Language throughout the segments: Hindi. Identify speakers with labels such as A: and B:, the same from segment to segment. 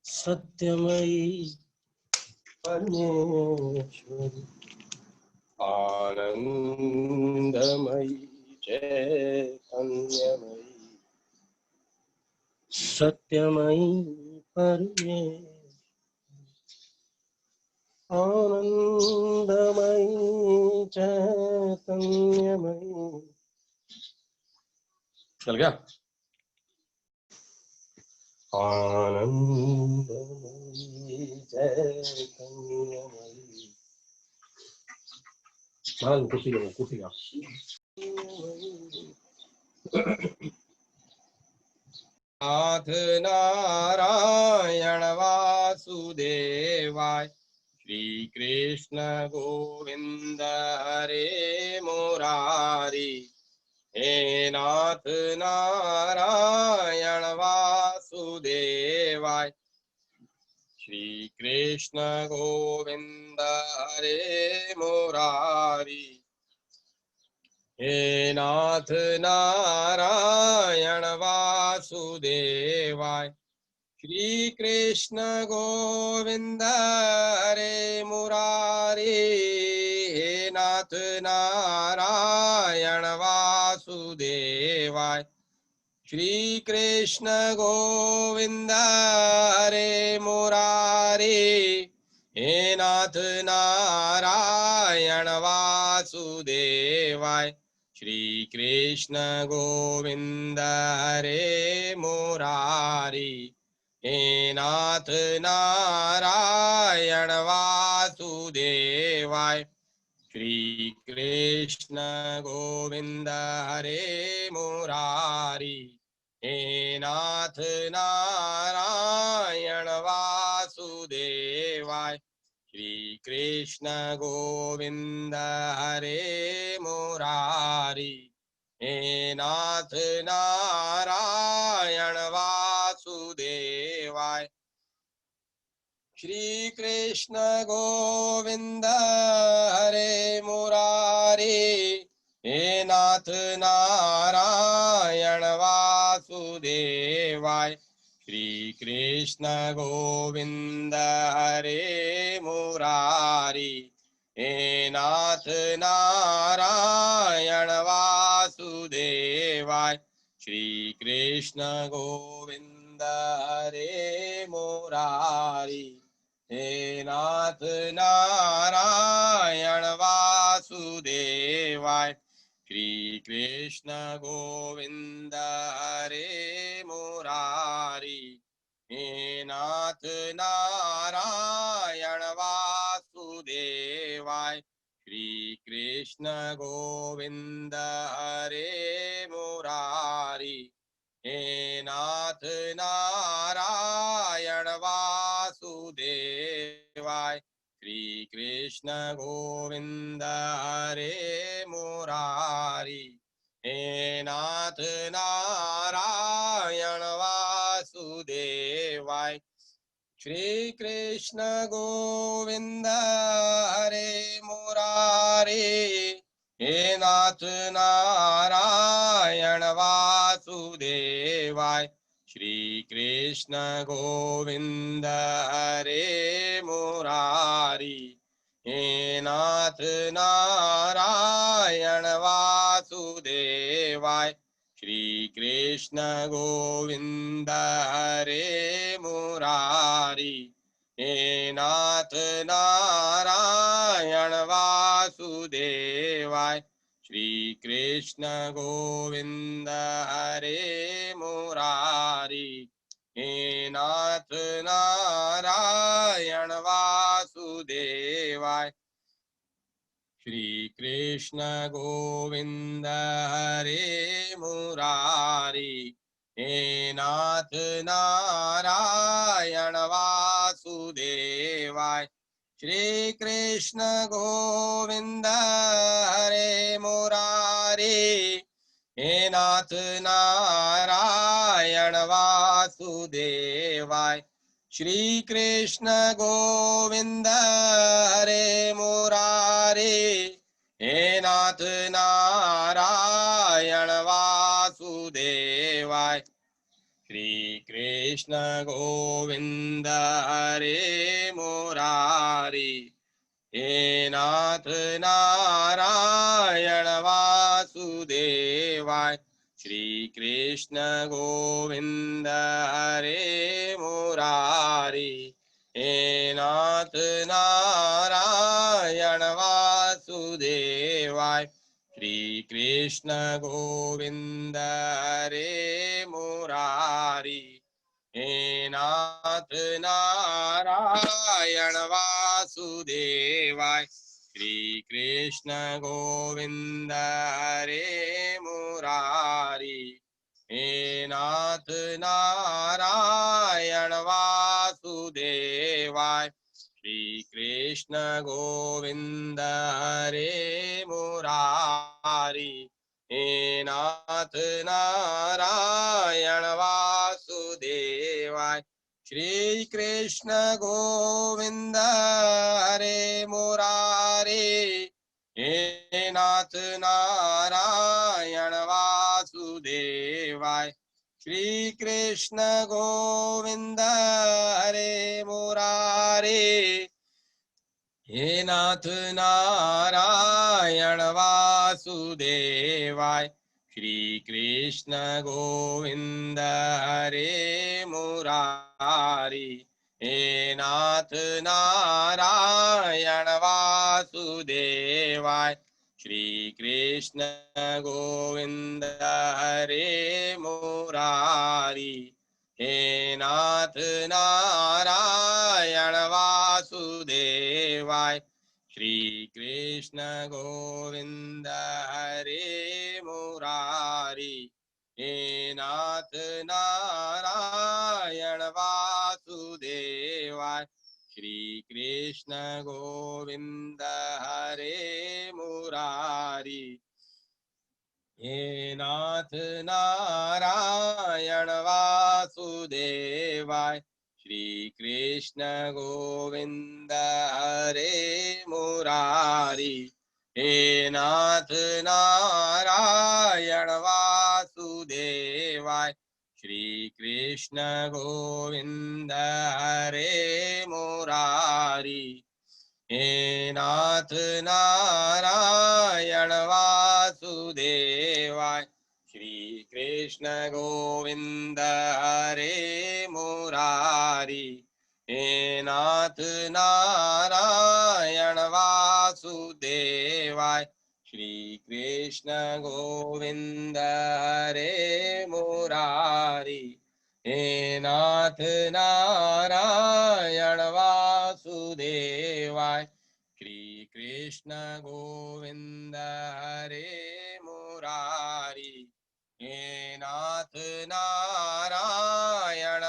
A: सत्यमयी परमेश्वरी आनंदमयी चैतन्यमयी सत्यमयी परमेश्वरी आनंदमयी चैतन्यमयी। चल गया। आनंदमयी चैतन्यमयी। कुर्सी लो, कुर्सी का नाथ नारायण वासुदेवाय श्री कृष्ण गोविंद हरे मुरारी। हे नाथ नारायण वासुदेवाय श्री कृष्ण गोविंद हरे मुरारी। हे नाथ नारायण वासुदेवाय श्री कृष्ण गोविंद हरे मुरारी। हे नाथ नारायण वासुदेवाय श्री कृष्ण गोविंद हरे मुरारी। हे नाथ नारायण वासुदेवाय श्री कृष्ण गोविंद हरे मुरारी। हे नाथ नारायण वासुदेवाय श्री कृष्ण गोविंद हरे मुरारी। हे नाथ नारायण वासुदेवाय श्री कृष्ण गोविंद हरे मुरारी। हे नाथ नारायण वासुदेवाय श्री कृष्ण गोविंद हरे मुरारी। हे नाथ नारायण वासुदेवाय श्री कृष्ण गोविंद हरे मुरारी। हे नाथ नारायण वासुदेवाय श्री कृष्ण गोविंद हरे मुरारी। हे नाथ नारायण वासुदेवाय श्री कृष्ण गोविंद हरे मुरारी। हे नाथ नारायण वासुदेवाय श्री कृष्ण गोविंद हरे मुरारी। हे नाथ नारायण वासुदेवाय श्री कृष्ण गोविंद हरे मुरारी। हे नाथ नारायण वासुदेवाय श्री कृष्ण गोविंद हरे मुरारी। हे नाथ नारायण वासुदेवाय श्री कृष्ण गोविंद हरे मुरारी। हे नाथ नारायण वासुदेवाय श्री कृष्ण गोविंद हरे मुरारी। हे नाथ नारायण वासुदेवाय श्री कृष्ण गोविंद हरे मुरारी। हे नाथ नारायण वासुदेवाय श्री कृष्ण गोविंद हरे मुरारी। हे नाथ नारायण वासुदेवाय श्री कृष्ण गोविंद हरे मुरारी। हे नाथ नारायण वासुदेवाय श्री कृष्ण गोविंद हरे मुरारी। हे नाथ नारायण वासुदेवाय श्री कृष्ण गोविंद गोविंद हरे मुरारी, हे नाथ नारायण वासुदेवाय, श्री कृष्ण गोविंद हरे मुरारी, हे नाथ नारायण वासुदेवाय, श्री कृष्ण गोविंद हरे मुरारी, हे नाथ नारायण वासुदेवाय, श्री कृष्ण गोविंद हरे मुरारी, हे नाथ नारायण वासुदेवाय, श्री कृष्ण गोविंद हरे मुरारी, हे नाथ नारायण वासुदेवाय, श्री कृष्ण गोविंद हरे मुरारी, हे नाथ नारायण वासुदेवाय, श्री कृष्ण गोविंद हरे मुरारी, हे नाथ नारायण वासुदेवाय, श्री कृष्ण गोविंद हरे मुरारी, हे नाथ नारायण वासुदेवाय, श्री कृष्ण गोविंद हरे मुरारी, हे नाथ नारायण वासुदेवाय, श्री कृष्ण गोविंद हरे मुरारी, हे नाथ नारायण वासुदेवाय, श्री कृष्ण गोविंद हरे मुरारी, हे नाथ नारायण वासुदेवाय, श्री कृष्ण गोविंद हरे मुरारी, हे नाथ नारायण वासुदेवाय, श्री कृष्ण गोविंद हरे मुरारी, हे नाथ नारायण वासुदेवाय, श्री कृष्ण गोविंद हरे मुरारी, हे नाथ नारायण वासुदेवाय, श्री कृष्ण गोविंद हरे मुरारी, हे नाथ नारायण वासुदेवाय, श्री कृष्ण गोविंद हरे मुरारी, हे नाथ नारायण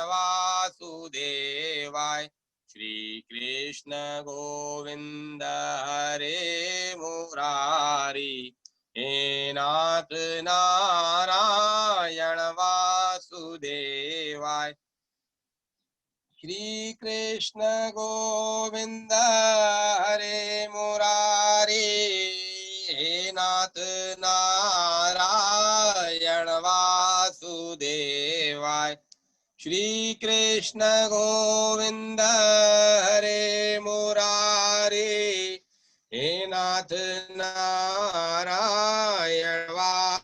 A: वासुदेवाय, श्री कृष्ण गोविंद हरे मुरारी, हे नाथ नारायण वासुदेवाय, श्री कृष्ण गोविंद हरे मुरारी, हे नाथ नारायण वासुदेवाय, श्री कृष्ण गोविंद हरे मुरारी, हे नाथ नारायण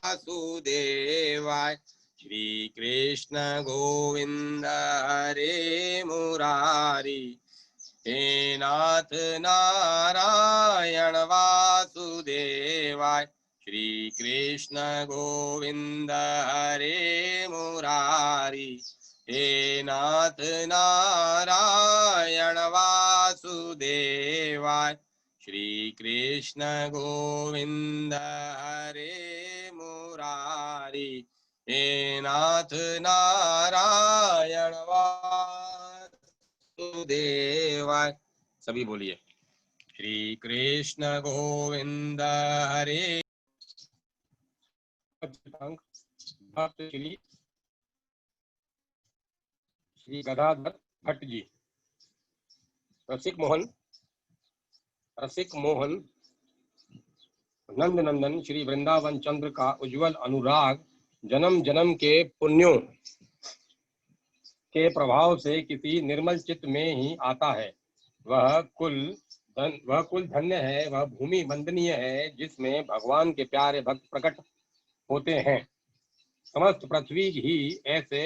A: वासुदेवाय, श्री कृष्ण गोविंद हरे मुरारी, हे नाथ नारायण वासुदेवाय, श्री कृष्ण गोविंद हरे मुरारी, हे नाथ नारायण वासुदेवाय, श्री कृष्ण गोविंद हरे मुरारी, हे नाथ नारायण वासुदेवाय। सभी बोलिए, श्री कृष्ण गोविंद हरे। भक्त श्री गदाधर भट्ट जी, रसिक मोहन नंद नंदन श्री वृंदावन चंद्र का उज्जवल अनुराग, जन्म जन्म के पुण्यों के प्रभाव से किसी निर्मल चित्त में ही आता है। वह कुल धन्य है, वह भूमि वंदनीय है जिसमें भगवान के प्यारे भक्त प्रकट होते हैं। समस्त पृथ्वी ही ऐसे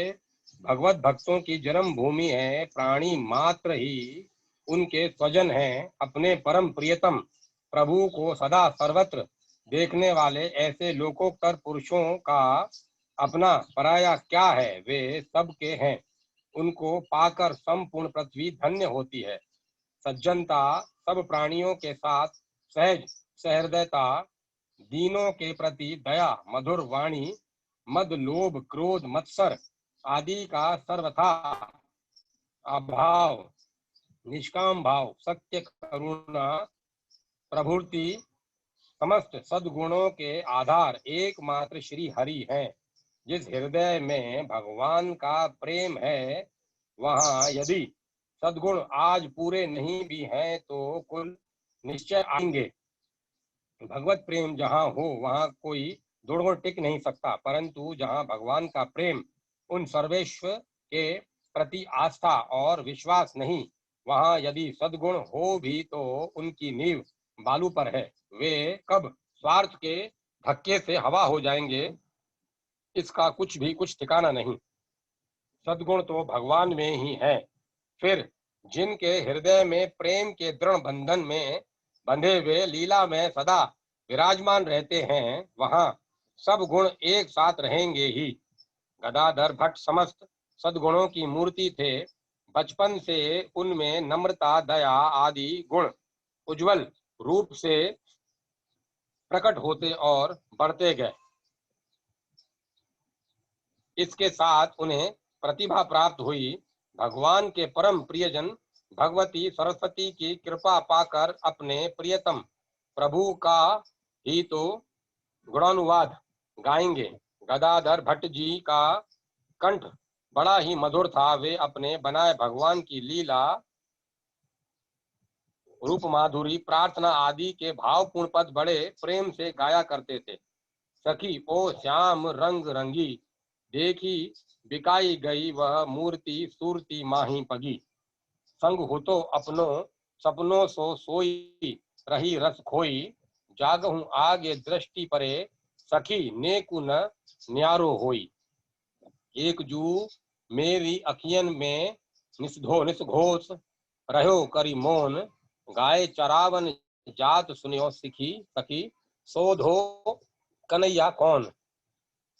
A: भगवत भक्तों की जन्म भूमि है। प्राणी मात्र ही उनके स्वजन हैं। अपने परम प्रियतम प्रभु को सदा सर्वत्र देखने वाले ऐसे लोकोत्तर पुरुषों का अपना पराया क्या है, वे सबके हैं। उनको पाकर संपूर्ण पृथ्वी धन्य होती है। सज्जनता, सब प्राणियों के साथ सहज सहृदयता, दीनों के प्रति दया, मधुर वाणी, मद लोभ क्रोध मत्सर आदि का सर्वथा अभाव, निष्काम भाव, सत्य करुणा प्रभुति, समस्त सद्गुणों के आधार एकमात्र श्री हरि हैं। जिस हृदय में भगवान का प्रेम है, वहाँ यदि सद्गुण आज पूरे नहीं भी हैं तो कुल निश्चय आएंगे। भगवत प्रेम जहाँ हो वहाँ कोई दुर्गुण टिक नहीं सकता, परंतु जहाँ भगवान का प्रेम, उन सर्वेश्वर के प्रति आस्था और विश्वास नहीं, वहाँ यदि सद्गुण हो भी तो उनकी नींव बालू पर है। वे कब स्वार्थ के धक्के से हवा हो जाएंगे, इसका कुछ ठिकाना नहीं। सद्गुण तो भगवान में ही है। फिर जिनके हृदय में प्रेम के दृढ़ बंधन में बंधे हुए लीला में सदा विराजमान रहते हैं, वहां सब गुण एक साथ रहेंगे ही। गदाधर भट्ट समस्त सद्गुणों की मूर्ति थे। बचपन से उनमें नम्रता, दया आदि गुण उज्जवल रूप से प्रकट होते और बढ़ते गए। इसके साथ उन्हें प्रतिभा प्राप्त हुई। भगवान के परम प्रियजन भगवती सरस्वती की कृपा पाकर अपने प्रियतम प्रभु का ही तो गुणानुवाद गाएंगे। गदाधर भट्ट जी का कंठ बड़ा ही मधुर था। वे अपने बनाए भगवान की लीला, रूप माधुरी, प्रार्थना आदि के भावपूर्ण पद बड़े प्रेम से गाया करते थे। सखी ओ श्याम रंग रंगी, देखी बिकाई गई वह मूर्ति सूरती माही पगी। संग हो तो अपनों सपनों सो सोई, रही रस खोई, जागहूं आगे दृष्टि परे, सखी नेकु न न्यारो होई। एक जू मेरी अखियन में निसघोष रहो करी मौन, गाय चरावन जात सुनियो सिखी, सखी सोधो कन्हैया कौन।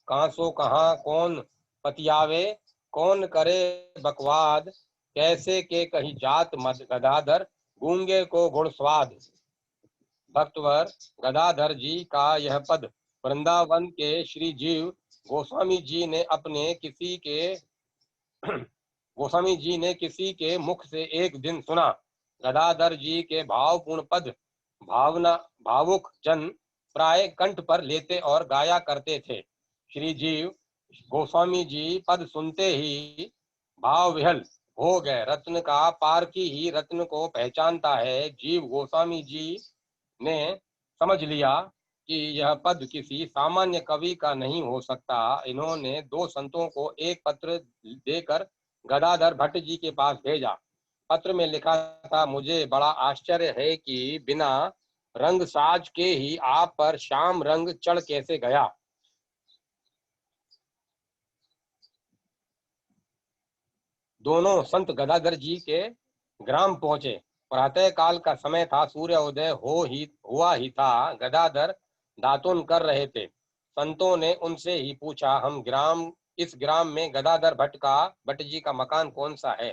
A: कांसो कहाँ कौन पतियावे, कौन करे बकवाद, कैसे के कही जात मद गदाधर, गूंगे को गुण स्वाद। भक्तवर गदाधर जी का यह पद वृंदावन के श्री जीव गोस्वामी जी ने किसी के मुख से एक दिन सुना। गदाधर जी के भावपूर्ण पद भावुक जन प्राय कंठ पर लेते और गाया करते थे। श्री जीव गोस्वामी जी पद सुनते ही भाव विहल हो गए। रत्न का पारखी ही रत्न को पहचानता है। जीव गोस्वामी जी ने समझ लिया कि यह पद किसी सामान्य कवि का नहीं हो सकता। इन्होंने दो संतों को एक पत्र देकर गदाधर भट्ट जी के पास भेजा। पत्र में लिखा था, मुझे बड़ा आश्चर्य है कि बिना रंग साज के ही आप पर श्याम रंग चढ़ कैसे गया। दोनों संत गदाधर जी के ग्राम पहुंचे। प्रातः काल का समय था। सूर्योदय हुआ ही था। गदाधर दातुन कर रहे थे। संतों ने उनसे ही पूछा, इस ग्राम में गदाधर भट्ट जी का मकान कौन सा है।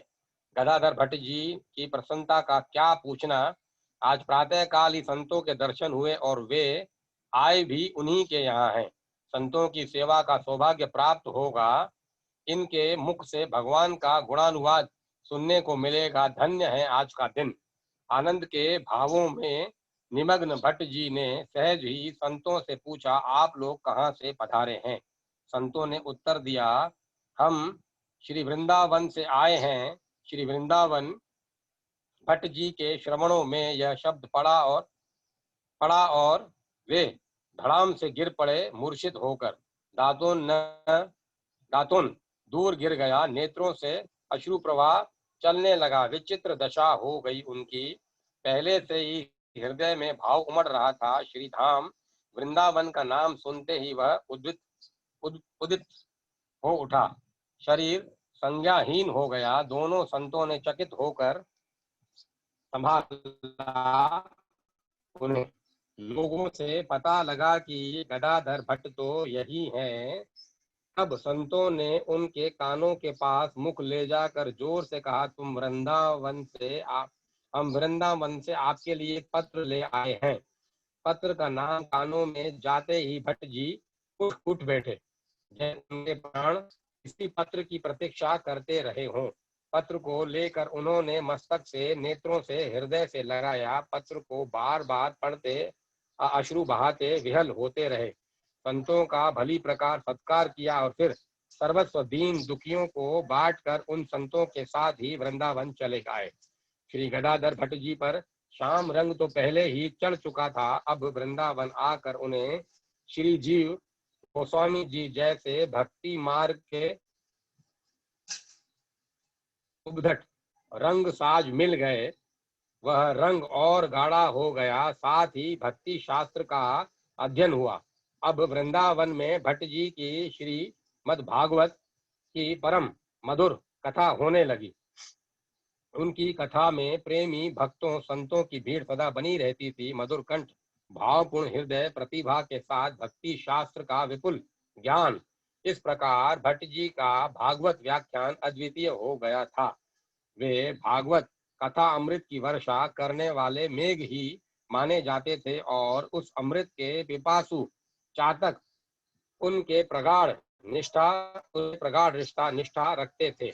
A: गदाधर भट्ट जी की प्रसन्नता का क्या पूछना। आज प्रातः काल ही संतों के दर्शन हुए और वे आए भी उन्हीं के यहाँ हैं। संतों की सेवा का सौभाग्य प्राप्त होगा। इनके मुख से भगवान का गुणानुवाद सुनने को मिलेगा। धन्य है आज का दिन। आनंद के भावों में निमग्न भट्ट जी ने सहज ही संतों से पूछा, आप लोग कहाँ से पधारे हैं। संतों ने उत्तर दिया, हम श्री वृंदावन से आए हैं। श्री वृंदावन भट्ट जी के श्रवणों में यह शब्द पड़ा और वे धड़ाम से गिर पड़े मूर्छित होकर। दातुन दूर गिर गया। नेत्रों से अश्रु प्रवाह चलने लगा। विचित्र दशा हो गई उनकी। पहले से ही हृदय में भाव उमड़ रहा था। श्री धाम वृंदावन का नाम सुनते ही वह उदित हो उठा। शरीर संज्ञाहीन हो गया। दोनों संतों ने चकित होकर संभाला उन्हें। लोगों से पता लगा कि गदाधर भट्ट तो यही हैं। तब संतों ने उनके कानों के पास मुख ले जाकर जोर से कहा, हम वृंदावन से आपके लिए एक पत्र ले आए हैं। पत्र का नाम कानों में जाते ही भट्ट जी उठ बैठे। जैसे उनके प्राण इसी पत्र की प्रतीक्षा करते रहे हों। पत्र को लेकर उन्होंने मस्तक से, नेत्रों से, हृदय से लगाया। पत्र को बार बार पढ़ते अश्रु बहाते विहल होते रहे। संतों का भली प्रकार सत्कार किया और फिर सर्वस्व दीन दुखियों को बांटकर उन संतों के साथ ही वृंदावन चले गए। श्री गदाधर भट्ट जी पर शाम रंग तो पहले ही चढ़ चुका था। अब वृंदावन आकर उन्हें श्री जीव गोस्वामी जी जैसे भक्ति मार्ग के उद्भट रंग साज मिल गए। वह रंग और गाढ़ा हो गया। साथ ही भक्ति शास्त्र का अध्ययन हुआ। अब वृंदावन में भट्ट जी की श्री मद भागवत की परम मधुर कथा होने लगी। उनकी कथा में प्रेमी भक्तों संतों की भीड़ सदा बनी रहती थी। मधुर कंठ, भावपूर्ण हृदय, प्रतिभा के साथ भक्ति शास्त्र का विपुल ज्ञान। इस प्रकार भट्ट जी का भागवत व्याख्यान अद्वितीय हो गया था। वे भागवत कथा अमृत की वर्षा करने वाले मेघ ही माने जाते थे और उस अमृत के पिपासु चातक उनके प्रगाढ़ निष्ठा रखते थे।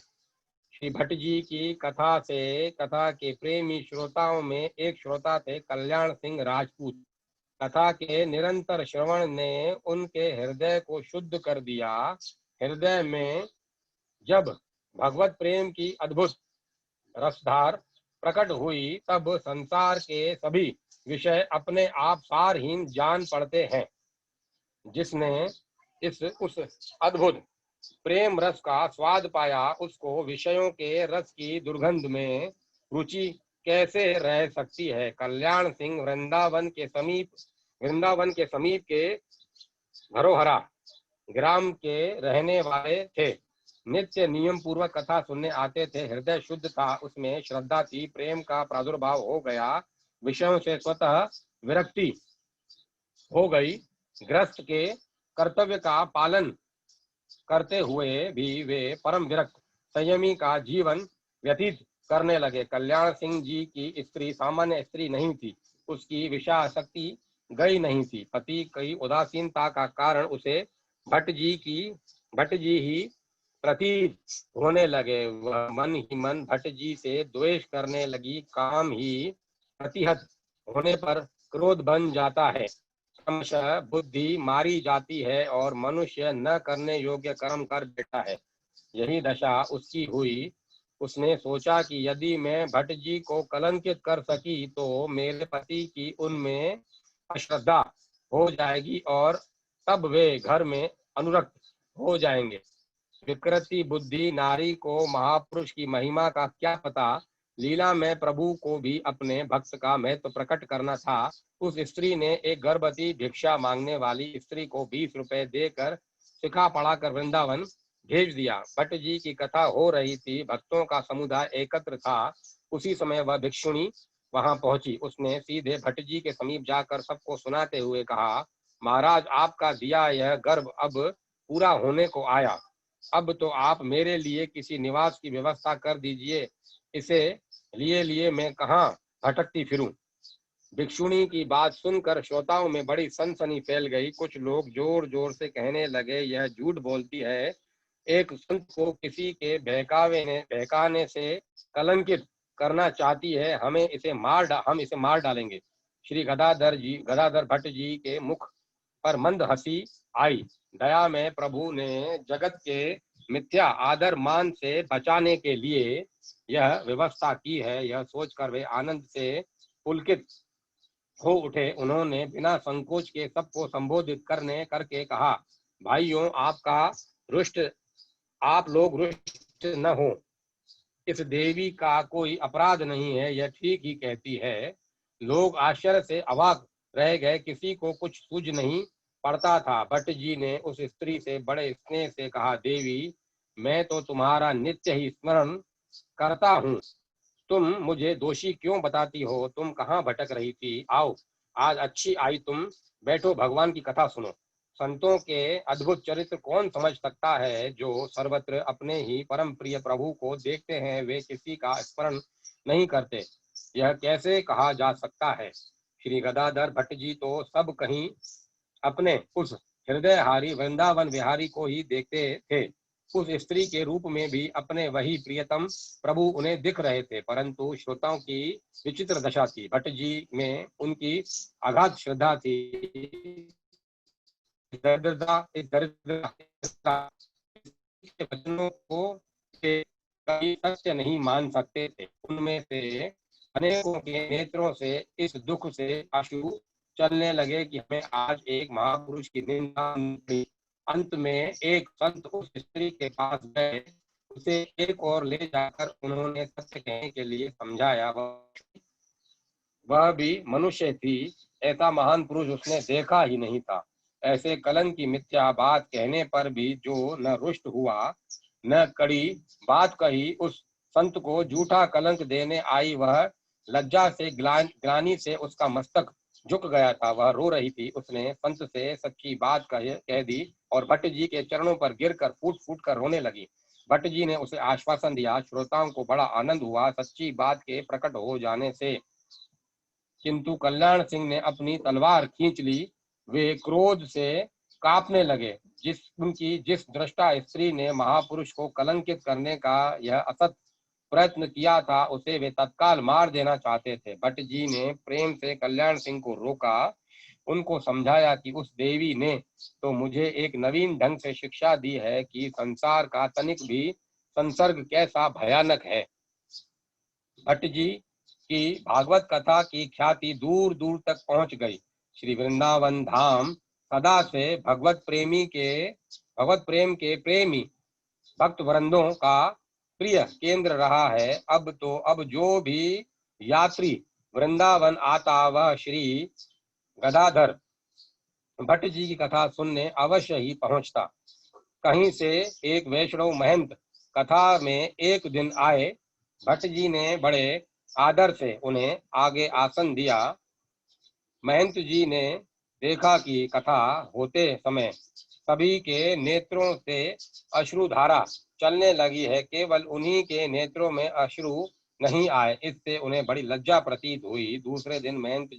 A: श्री भट्ट जी की कथा के प्रेमी श्रोताओं में एक श्रोता थे कल्याण सिंह राजपूत। कथा के निरंतर श्रवण ने उनके हृदय को शुद्ध कर दिया। हृदय में जब भगवत प्रेम की अद्भुत रसधार प्रकट हुई तब संसार के सभी विषय अपने आप सारहीन जान पड़ते हैं। जिसने उस अद्भुत प्रेम रस का स्वाद पाया उसको विषयों के रस की दुर्गंध में रुचि कैसे रह सकती है। कल्याण सिंह वृंदावन के समीप के धरोहरा ग्राम के रहने वाले थे। नित्य नियम पूर्वक कथा सुनने आते थे। हृदय शुद्ध था, उसमें श्रद्धा थी। प्रेम का प्रादुर्भाव हो गया। विषयों से स्वतः विरक्ति हो गई। गृहस्थ के कर्तव्य का पालन करते हुए भी वे परम विरक्त संयमी का जीवन व्यतीत करने लगे। कल्याण सिंह जी की स्त्री सामान्य स्त्री नहीं थी। उसकी विषयासक्ति गई नहीं थी। पति की उदासीनता का कारण उसे भट्ट जी ही प्रतीत होने लगे। वह मन ही मन भट्ट जी से द्वेष करने लगी। काम ही प्रतिहत होने पर क्रोध बन जाता है। क्रमशः बुद्धि मारी जाती है और मनुष्य न करने योग्य कर्म कर बैठा है। यही दशा उसकी हुई। उसने सोचा कि यदि मैं भट्ट जी को कलंकित कर सकी तो मेरे पति की उनमें अश्रद्धा हो जाएगी और तब वे घर में अनुरक्त हो जाएंगे। विकृति बुद्धि नारी को महापुरुष की महिमा का क्या पता। लीला में प्रभु को भी अपने भक्त का महत्व प्रकट करना था। उस स्त्री ने एक गर्भवती भिक्षा मांगने वाली स्त्री को 20 रुपए देकर सिखा पढ़ाकर वृंदावन भेज दिया। भट्ट जी की कथा हो रही थी। भक्तों का समुदाय एकत्र था। उसी समय वह भिक्षुणी वहां पहुंची। उसने सीधे भट्ट जी के समीप जाकर सबको सुनाते हुए कहा, महाराज, आपका दिया यह गर्भ अब पूरा होने को आया। अब तो आप मेरे लिए किसी निवास की व्यवस्था कर दीजिए। इसे लिए मैं कहाँ भटकती फिरूं। भिक्षुणी की बात सुनकर श्रोताओं में बड़ी सनसनी फैल गई। कुछ लोग जोर जोर से कहने लगे, यह झूठ बोलती है। एक संत को किसी के बहकाने से कलंकित करना चाहती है। हम इसे मार डालेंगे। श्री गदाधर भट्ट जी के मुख पर मंद हंसी आई। दया में प्रभु ने जगत के मिथ्या आदर मान से बचाने के लिए यह व्यवस्था की है। यह सोचकर वे आनंद से पुलकित हो उठे। उन्होंने बिना संकोच के सबको संबोधित करके कहा, भाइयों, आप लोग रुष्ट न हो। इस देवी का कोई अपराध नहीं है, यह ठीक ही कहती है। लोग आश्चर्य से अवाक रह गए, किसी को कुछ सूझ नहीं पड़ता था। भट्ट जी ने उस स्त्री से बड़े स्नेह से कहा, देवी, मैं तो तुम्हारा नित्य ही स्मरण करता हूँ, तुम मुझे दोषी क्यों बताती हो? तुम कहाँ भटक रही थी? आओ, आज अच्छी आई तुम, बैठो, भगवान की कथा सुनो। संतों के अद्भुत चरित्र कौन समझ सकता है? जो सर्वत्र अपने ही परम प्रिय प्रभु को देखते हैं, वे किसी का स्मरण नहीं करते, यह कैसे कहा जा सकता है? श्री गदाधर भट्ट जी तो सब कहीं अपने उस हृदयहारी वृंदावन विहारी को ही देखते थे। उस स्त्री के रूप में भी अपने वही प्रियतम प्रभु उन्हें दिख रहे थे, परंतु श्रोताओं की विचित्र दशा थी। भट्ट जी में उनकी अगाध श्रद्धा थी। दरिद्रता के वचनों को कभी सत्य नहीं मान सकते थे। उनमें से अनेकों के नेत्रों से इस दुख से अश्रु चलने लगे कि हमें आज एक महापुरुष की निंदा हुई। अंत में एक संत उस स्त्री के पास गए, उसे एक और ले जाकर उन्होंने सत्य कहने के लिए समझाया। वह भी मनुष्य थी, ऐसा महान पुरुष उसने देखा ही नहीं था। ऐसे कलंक की मिथ्या बात कहने पर भी जो न रुष्ट हुआ, न कड़ी बात कही, उस संत को झूठा कलंक देने आई, वह लज्जा से ग्लानि से उसका मस्तक झुक गया था। वह रो रही थी। उसने संत से सच्ची बात कह दी और भट्ट जी के चरणों पर गिरकर फूट फूट कर रोने लगी। भट्ट जी ने उसे आश्वासन दिया। श्रोताओं को बड़ा आनंद हुआ सच्ची बात के प्रकट हो जाने से, किंतु कल्याण सिंह ने अपनी तलवार खींच ली। वे क्रोध से कांपने लगे। जिस दृष्टा स्त्री ने महापुरुष को कलंकित करने का यह असत प्रयत्न किया था, उसे वे तत्काल मार देना चाहते थे। भट्ट जी ने प्रेम से कल्याण सिंह को रोका, उनको समझाया कि उस देवी ने तो मुझे एक नवीन ढंग से शिक्षा दी है कि संसार का तनिक भी संसर्ग कैसा भयानक है। भट्ट जी की भागवत कथा की ख्याति दूर दूर तक पहुंच गई। श्री वृंदावन धाम सदा से भगवत प्रेम के प्रेमी भक्त वृंदों का प्रिय केंद्र रहा है। अब जो भी यात्री वृंदावन आता, वह श्री गदाधर भट्ट जी की कथा सुनने अवश्य ही पहुंचता। कहीं से एक वैष्णव महंत कथा में एक दिन आए। भट्ट जी ने बड़े आदर से उन्हें आगे आसन दिया। महंत जी ने देखा कि कथा होते समय सभी के नेत्रों से अश्रुधारा चलने लगी है, केवल उन्हीं के नेत्रों में अश्रु नहीं आए। इससे उन्हें बड़ी लज्जा प्रतीत हुई। दूसरे दिन महंत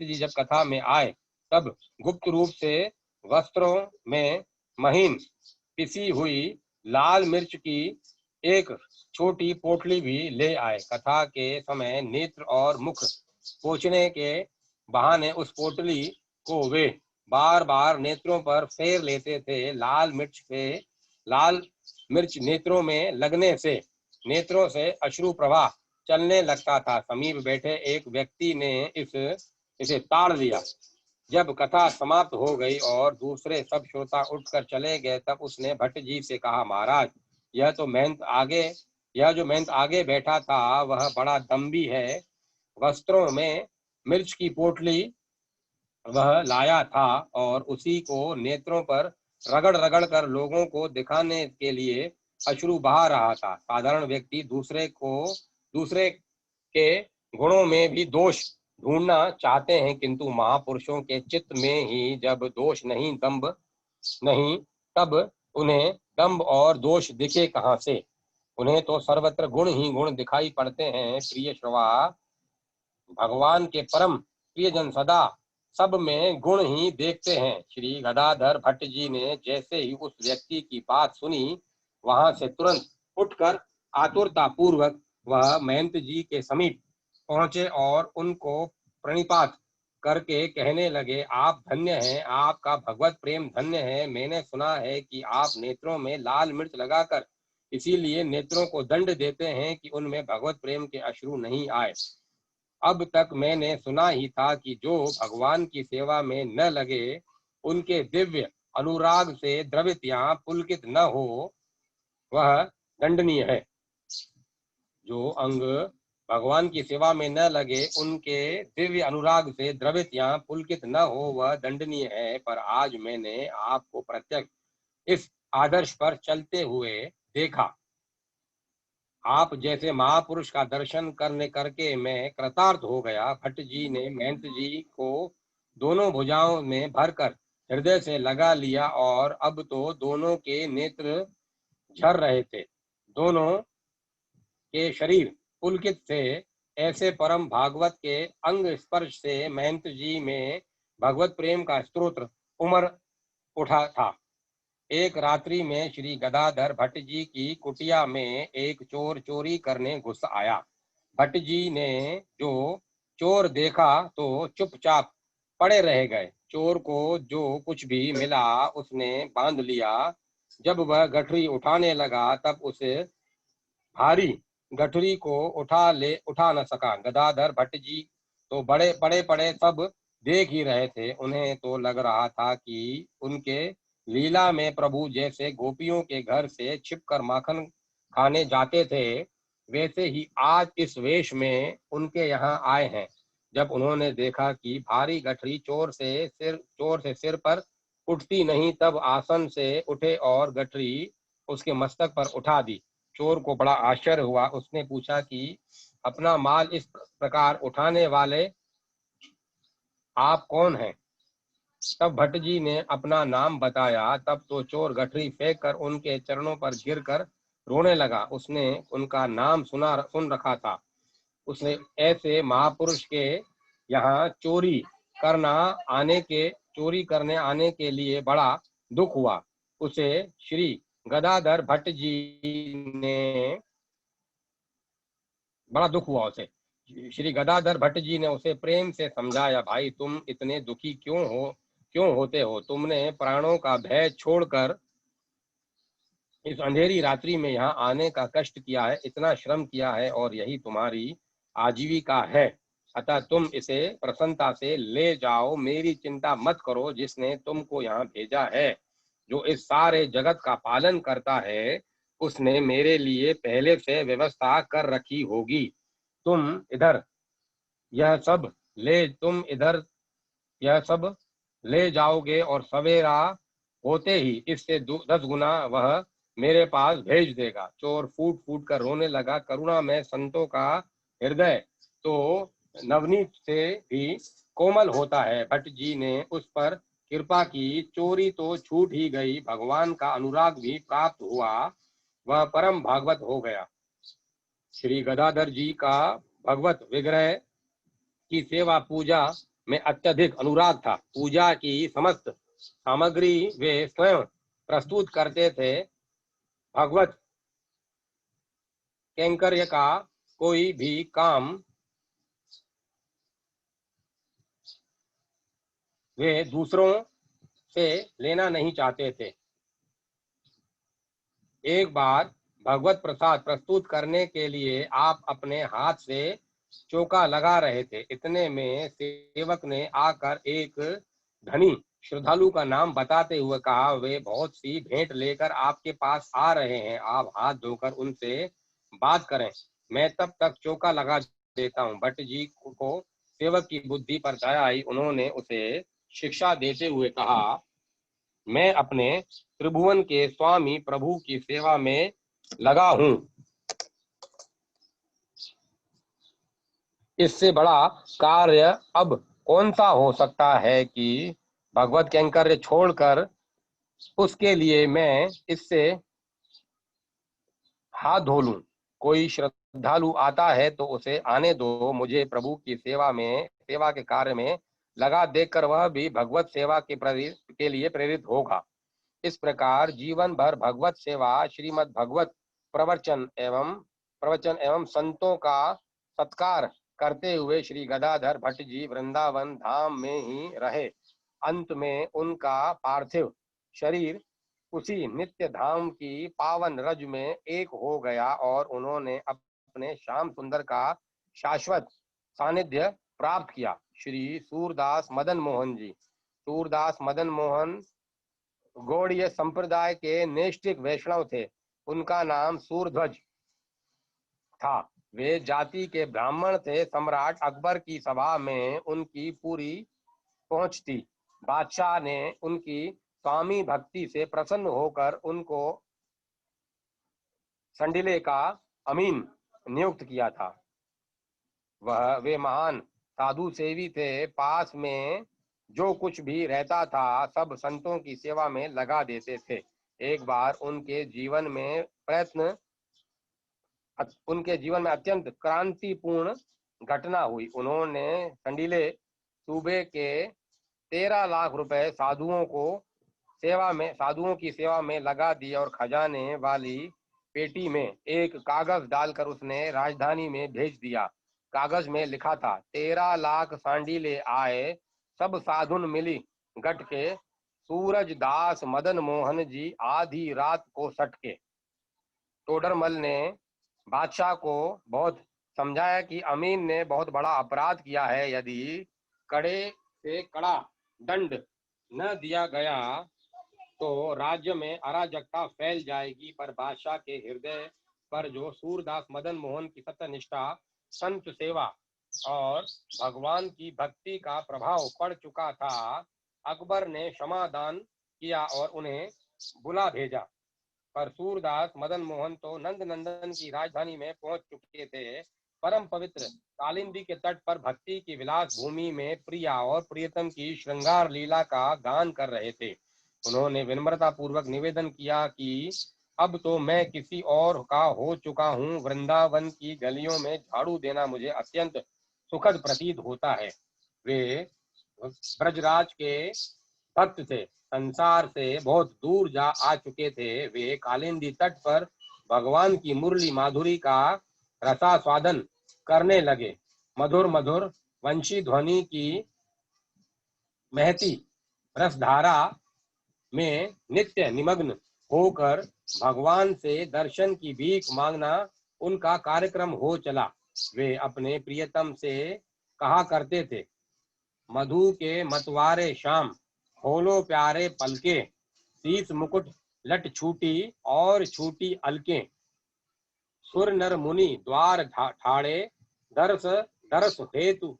A: जी जब कथा में आए, तब गुप्त रूप से वस्त्रों में महीन पिसी हुई लाल मिर्च की एक छोटी पोटली भी ले आए। कथा के समय नेत्र और मुख पोंछने के बहाने उस पोटली को वे बार बार नेत्रों पर फेर लेते थे। लाल मिर्च नेत्रों में लगने से नेत्रों से अश्रु प्रवाह चलने लगता था। समीप बैठे एक व्यक्ति ने इसे ताड़ लिया। जब कथा समाप्त हो गई और दूसरे सब श्रोता उठकर चले गए, तब उसने भट्ट जी से कहा, महाराज, यह जो महंत आगे बैठा था, वह बड़ा दम्भी है। वस्त्रों में मिर्च की पोटली वह लाया था और उसी को नेत्रों पर रगड़ रगड़ कर लोगों को दिखाने के लिए अश्रु बहा रहा था। साधारण व्यक्ति दूसरे के गुणों में भी दोष ढूंढना चाहते हैं, किंतु महापुरुषों के चित्त में ही जब दोष नहीं, दंभ नहीं, तब उन्हें दंभ और दोष दिखे कहां से? उन्हें तो सर्वत्र गुण ही गुण दिखाई पड़ते हैं। प्रिय श्रवा, भगवान के परम प्रियजन सदा सब में गुण ही देखते हैं। श्री गदाधर भट्ट जी ने जैसे ही उस व्यक्ति की बात सुनी, वहां से तुरंत उठकर आतुरता पूर्वक वह महंत जी के समीप पहुंचे और उनको प्रणिपात करके कहने लगे, आप धन्य हैं, आपका भगवत प्रेम धन्य है। मैंने सुना है कि आप नेत्रों में लाल मिर्च लगाकर इसीलिए नेत्रों को दंड देते हैं कि उनमें भगवत प्रेम के अश्रु नहीं आए। अब तक मैंने सुना ही था कि जो भगवान की सेवा में न लगे, उनके दिव्य अनुराग से द्रवित या पुलकित न हो वह दंडनीय है। जो अंग भगवान की सेवा में न लगे, उनके दिव्य अनुराग से द्रवित या पुलकित न हो वह दंडनीय है। पर आज मैंने आपको प्रत्यक्ष इस आदर्श पर चलते हुए देखा। आप जैसे महापुरुष का दर्शन करके मैं कृतार्थ हो गया। भट्ट जी ने महंत जी को दोनों भुजाओं में भरकर हृदय से लगा लिया और अब तो दोनों के नेत्र झर रहे थे। दोनों के शरीर पुलकित थे। ऐसे परम भागवत के अंग स्पर्श से महंत जी में भगवत प्रेम का स्तोत्र उमड़ उठा था। एक रात्रि में श्री गदाधर भट्ट जी की कुटिया में एक चोर चोरी करने घुस आया। भट्ट जी ने जो चोर देखा तो चुपचाप पड़े रह गए। चोर को जो कुछ भी मिला उसने बांध लिया। जब वह गठरी उठाने लगा तब उसे भारी गठरी को उठा न सका। गदाधर भट्ट जी तो बड़े पड़े पड़े सब देख ही रहे थे। उन्हें तो लग रहा था कि उनके लीला में प्रभु जैसे गोपियों के घर से छिपकर माखन खाने जाते थे, वैसे ही आज इस वेश में उनके यहाँ आए हैं। जब उन्होंने देखा कि भारी गठरी चोर से सिर पर उठती नहीं, तब आसन से उठे और गठरी उसके मस्तक पर उठा दी। चोर को बड़ा आश्चर्य हुआ। उसने पूछा कि अपना माल इस प्रकार उठाने वाले आप कौन हैं? तब भट्ट जी ने अपना नाम बताया। तब तो चोर गठरी फेंक कर उनके चरणों पर गिरकर रोने लगा। उसने उनका नाम सुन रखा था। उसने ऐसे महापुरुष के यहाँ चोरी करने आने के लिए बड़ा दुख हुआ। उसे श्री गदाधर भट्ट जी ने बड़ा दुख हुआ उसे। श्री गदाधर भट्ट जी ने उसे प्रेम से समझाया, भाई तुम इतने दुखी क्यों होते हो? तुमने प्राणों का भय छोड़कर इस अंधेरी रात्रि में यहाँ आने का कष्ट किया है, इतना श्रम किया है और यही तुम्हारी आजीविका है। अतः तुम इसे प्रसन्नता से ले जाओ। मेरी चिंता मत करो। जिसने तुमको यहाँ भेजा है, जो इस सारे जगत का पालन करता है, उसने मेरे लिए पहले से व्यवस्था कर रखी होगी। तुम इधर यह सब ले जाओगे और सवेरा होते ही इससे 10 गुना वह मेरे पास भेज देगा। चोर फूट फूट कर रोने लगा। करुणा में संतों का हृदय तो नवनीत से भी कोमल होता है। भट्ट जी ने उस पर कृपा की। चोरी तो छूट ही गई, भगवान का अनुराग भी प्राप्त हुआ। वह परम भागवत हो गया। श्री गदाधर जी का भगवत विग्रह की सेवा पूजा में अत्यधिक अनुराग था। पूजा की समस्त सामग्री वे स्वयं प्रस्तुत करते थे। भगवत कैंकर्य का कोई भी काम वे दूसरों से लेना नहीं चाहते थे। एक बार भगवत प्रसाद प्रस्तुत करने के लिए आप अपने हाथ से चौका लगा रहे थे। इतने में सेवक ने आकर एक धनी श्रद्धालु का नाम बताते हुए कहा, वे बहुत सी भेंट लेकर आपके पास आ रहे हैं। आप हाथ धोकर उनसे बात करें, मैं तब तक चौका लगा देता हूँ। भट्ट जी को सेवक की बुद्धि पर दया आई। उन्होंने उसे शिक्षा देते हुए कहा, मैं अपने त्रिभुवन के स्वामी प्रभु की सेवा में लगा हूँ। इससे बड़ा कार्य अब कौन सा हो सकता है कि भगवत कैंकर्य छोड़कर उसके लिए मैं इससे हाथ धो लूं। कोई श्रद्धालु आता है तो उसे आने दो। मुझे प्रभु की सेवा के कार्य में लगा देखकर वह भी भगवत सेवा के लिए प्रेरित होगा। इस प्रकार जीवन भर भगवत सेवा, श्रीमद् भगवत प्रवचन एवं संतों का सत्कार करते हुए श्री गदाधर भट्ट जी वृंदावन धाम में ही रहे। अंत में उनका पार्थिव शरीर उसी नित्य धाम की पावन रज में एक हो गया और उन्होंने अपने श्याम सुंदर का शाश्वत सानिध्य प्राप्त किया। श्री सूरदास मदन मोहन जी। सूरदास मदन मोहन गौड़ीय संप्रदाय के नैष्ठिक वैष्णव थे। उनका नाम सूरध्वज था। वे जाति के ब्राह्मण थे। सम्राट अकबर की सभा में उनकी पूरी पहुंच थी। बादशाह ने उनकी स्वामी भक्ति से प्रसन्न होकर उनको संडिले का अमीन नियुक्त किया था। वे महान साधु सेवी थे। पास में जो कुछ भी रहता था सब संतों की सेवा में लगा देते थे। एक बार उनके जीवन में अत्यंत क्रांतिपूर्ण घटना हुई। उन्होंने संडिले सूबे के 13 लाख रुपए साधुओं की सेवा में लगा दिए और खजाने वाली पेटी में एक कागज डालकर उसने राजधानी में भेज दिया। कागज में लिखा था, 13 लाख सांडीले आए, सब साधुन मिली गट के, सूरज दास मदन मोहन जी आधी रात को सटके। टोडरमल ने बादशाह को बहुत समझाया कि अमीन ने बहुत बड़ा अपराध किया है। यदि कड़े से कड़ा दंड न दिया गया तो राज्य में अराजकता फैल जाएगी। पर बादशाह के हृदय पर जो सूरदास मदन मोहन की सत्यनिष्ठा, संत सेवा और भगवान की भक्ति का प्रभाव पड़ चुका था, अकबर ने क्षमादान किया और उन्हें बुला भेजा। पर सूरदास मदन मोहन तो नंद नंदन की राजधानी में पहुंच चुके थे। परम पवित्र कालिंदी के तट पर भक्ति की विलास भूमि में प्रिया और प्रियतम की श्रृंगार लीला का गान कर रहे थे। उन्होंने विनम्रता पूर्वक निवेदन किया कि अब तो मैं किसी और का हो चुका हूँ। वृंदावन की गलियों में झाड़ू देना मुझे अत्यंत सुखद प्रतीत होता है। वे ब्रजराज के भक्त थे, संसार से बहुत दूर जा आ चुके थे। वे कालिंदी तट पर भगवान की मुरली माधुरी का रसास्वादन करने लगे। मधुर मधुर वंशी ध्वनि की महती रसधारा में नित्य निमग्न होकर भगवान से दर्शन की भीख मांगना उनका कार्यक्रम हो चला। वे अपने प्रियतम से कहा करते थे, मधु के मतवारे श्याम, खोलो प्यारे पलके, शीश मुकुट लट छूटी और छूटी अलके, सुर नर मुनि द्वार ठाड़े, दरस दरस हेतु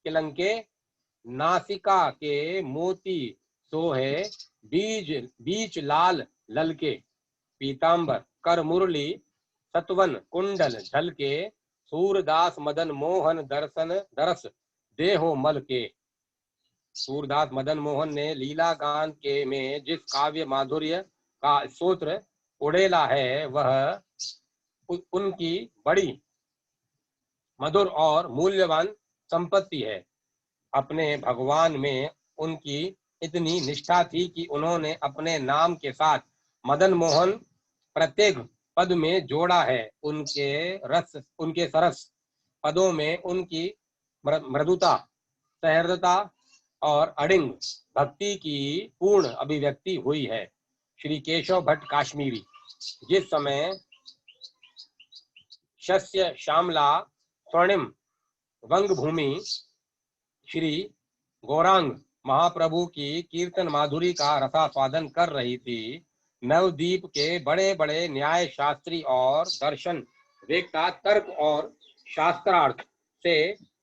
A: किलंके, नासिका के मोती सोहे, बीच लाल ललके, पीतांबर कर मुरली सतवन कुंडल झलके, सूरदास मदन मोहन दरस देहो मल के। सूरदास मदन मोहन ने लीला गान के में जिस काव्य माधुर्य का स्तोत्र उड़ेला है वह उनकी बड़ी मधुर और मूल्यवान संपत्ति है। अपने भगवान में उनकी इतनी निष्ठा थी कि उन्होंने अपने नाम के साथ मदन मोहन प्रत्येक पद में जोड़ा है। उनके सरस पदों में उनकी मृदुता, सहृदता और अडिंग भक्ति की पूर्ण अभिव्यक्ति हुई है। श्री केशव भट्ट काश्मीरी। जिस समय शस्य श्यामला स्वर्णिम वंग भूमि श्री गौरांग महाप्रभु की कीर्तन माधुरी का रसास्वादन कर रही थी, नवद्वीप के बड़े बड़े न्याय शास्त्री और दर्शन वेत्ता तर्क और शास्त्रार्थ से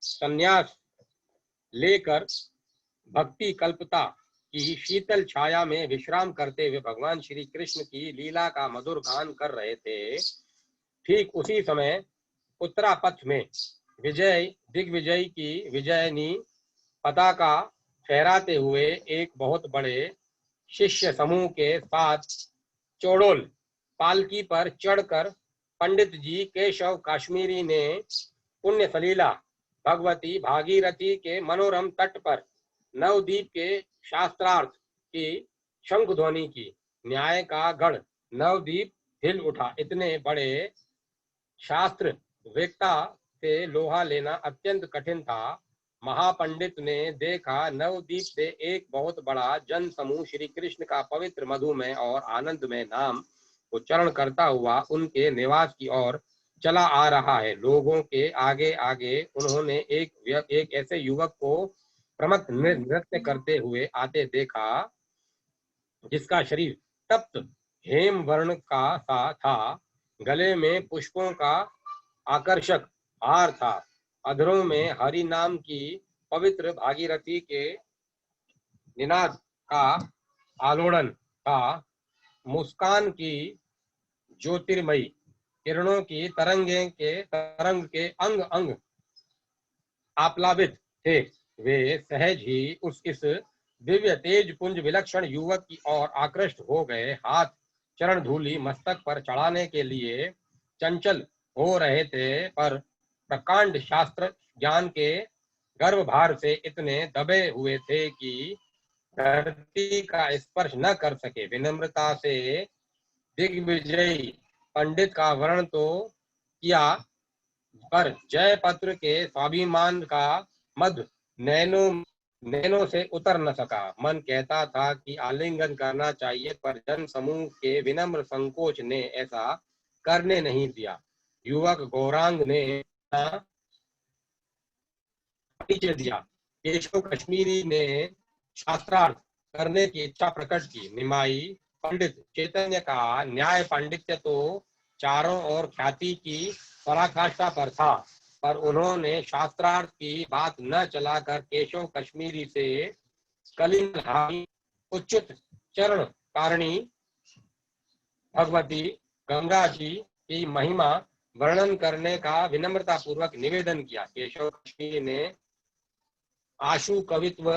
A: संन्यास लेकर भक्ति कल्पता की शीतल छाया में विश्राम करते हुए भगवान श्री कृष्ण की लीला का मधुर गान कर रहे थे। ठीक उसी समय उत्तरापथ में दिग्विजय की विजयनी पताका फहराते हुए एक बहुत बड़े शिष्य समूह के साथ चौड़ोल पालकी पर चढ़कर पंडित जी केशव काश्मीरी ने पुण्य सलीला भगवती भागीरथी के मनोरम तट पर नवद्वीप के शास्त्रार्थ की शंख ध्वनि की। न्याय का गढ़ नवद्वीप हिल उठा। इतने बड़े शास्त्र वेत्ता से लोहा लेना अत्यंत कठिन था। महापंडित ने देखा नवद्वीप से एक बहुत बड़ा जन समूह श्री कृष्ण का पवित्र मधुमय और आनंदमय नाम उच्चारण करता हुआ उनके निवास की ओर चला आ रहा है। लोगों के आगे आगे उन्होंने एक ऐसे युवक को प्रमथ नृत्य करते हुए आते देखा जिसका शरीर तप्त हेम वर्ण का सा था, गले में पुष्पों का आकर्षक हार था, अधरों में हरि नाम की पवित्र भागीरथी के निनाद का आलोड़न था, मुस्कान की ज्योतिर्मयी किरणों की तरंग के अंग अंग आप्लावित थे। वे सहज ही इस दिव्य तेज पुंज विलक्षण युवक की ओर आकृष्ट हो गए। हाथ चरण धूलि मस्तक पर चढ़ाने के लिए चंचल हो रहे थे, पर प्रकांड शास्त्र ज्ञान के गर्भभार से इतने दबे हुए थे कि धरती का स्पर्श न कर सके। विनम्रता से दिग्विजयी पंडित का वर्ण तो किया, पर जय पत्र के स्वाभिमान का मध नैनों से उतर न सका। मन कहता था कि आलिंगन करना चाहिए, पर जन समूह के विनम्र संकोच ने ऐसा करने नहीं दिया। युवक गौरांग ने परिचय दिया। केशव कश्मीरी ने शास्त्रार्थ करने की इच्छा प्रकट की। निमाई पंडित चैतन्य का न्याय पांडित्य तो चारों ओर ख्याति की पराकाष्ठा पर था, पर उन्होंने शास्त्रार्थ की बात न चलाकर केशव कश्मीरी से कलिंग उच्चित चरण कारिणी भगवती गंगा जी की महिमा वर्णन करने का विनम्रता पूर्वक निवेदन किया। केशव कश्मीरी ने आशु कवित्व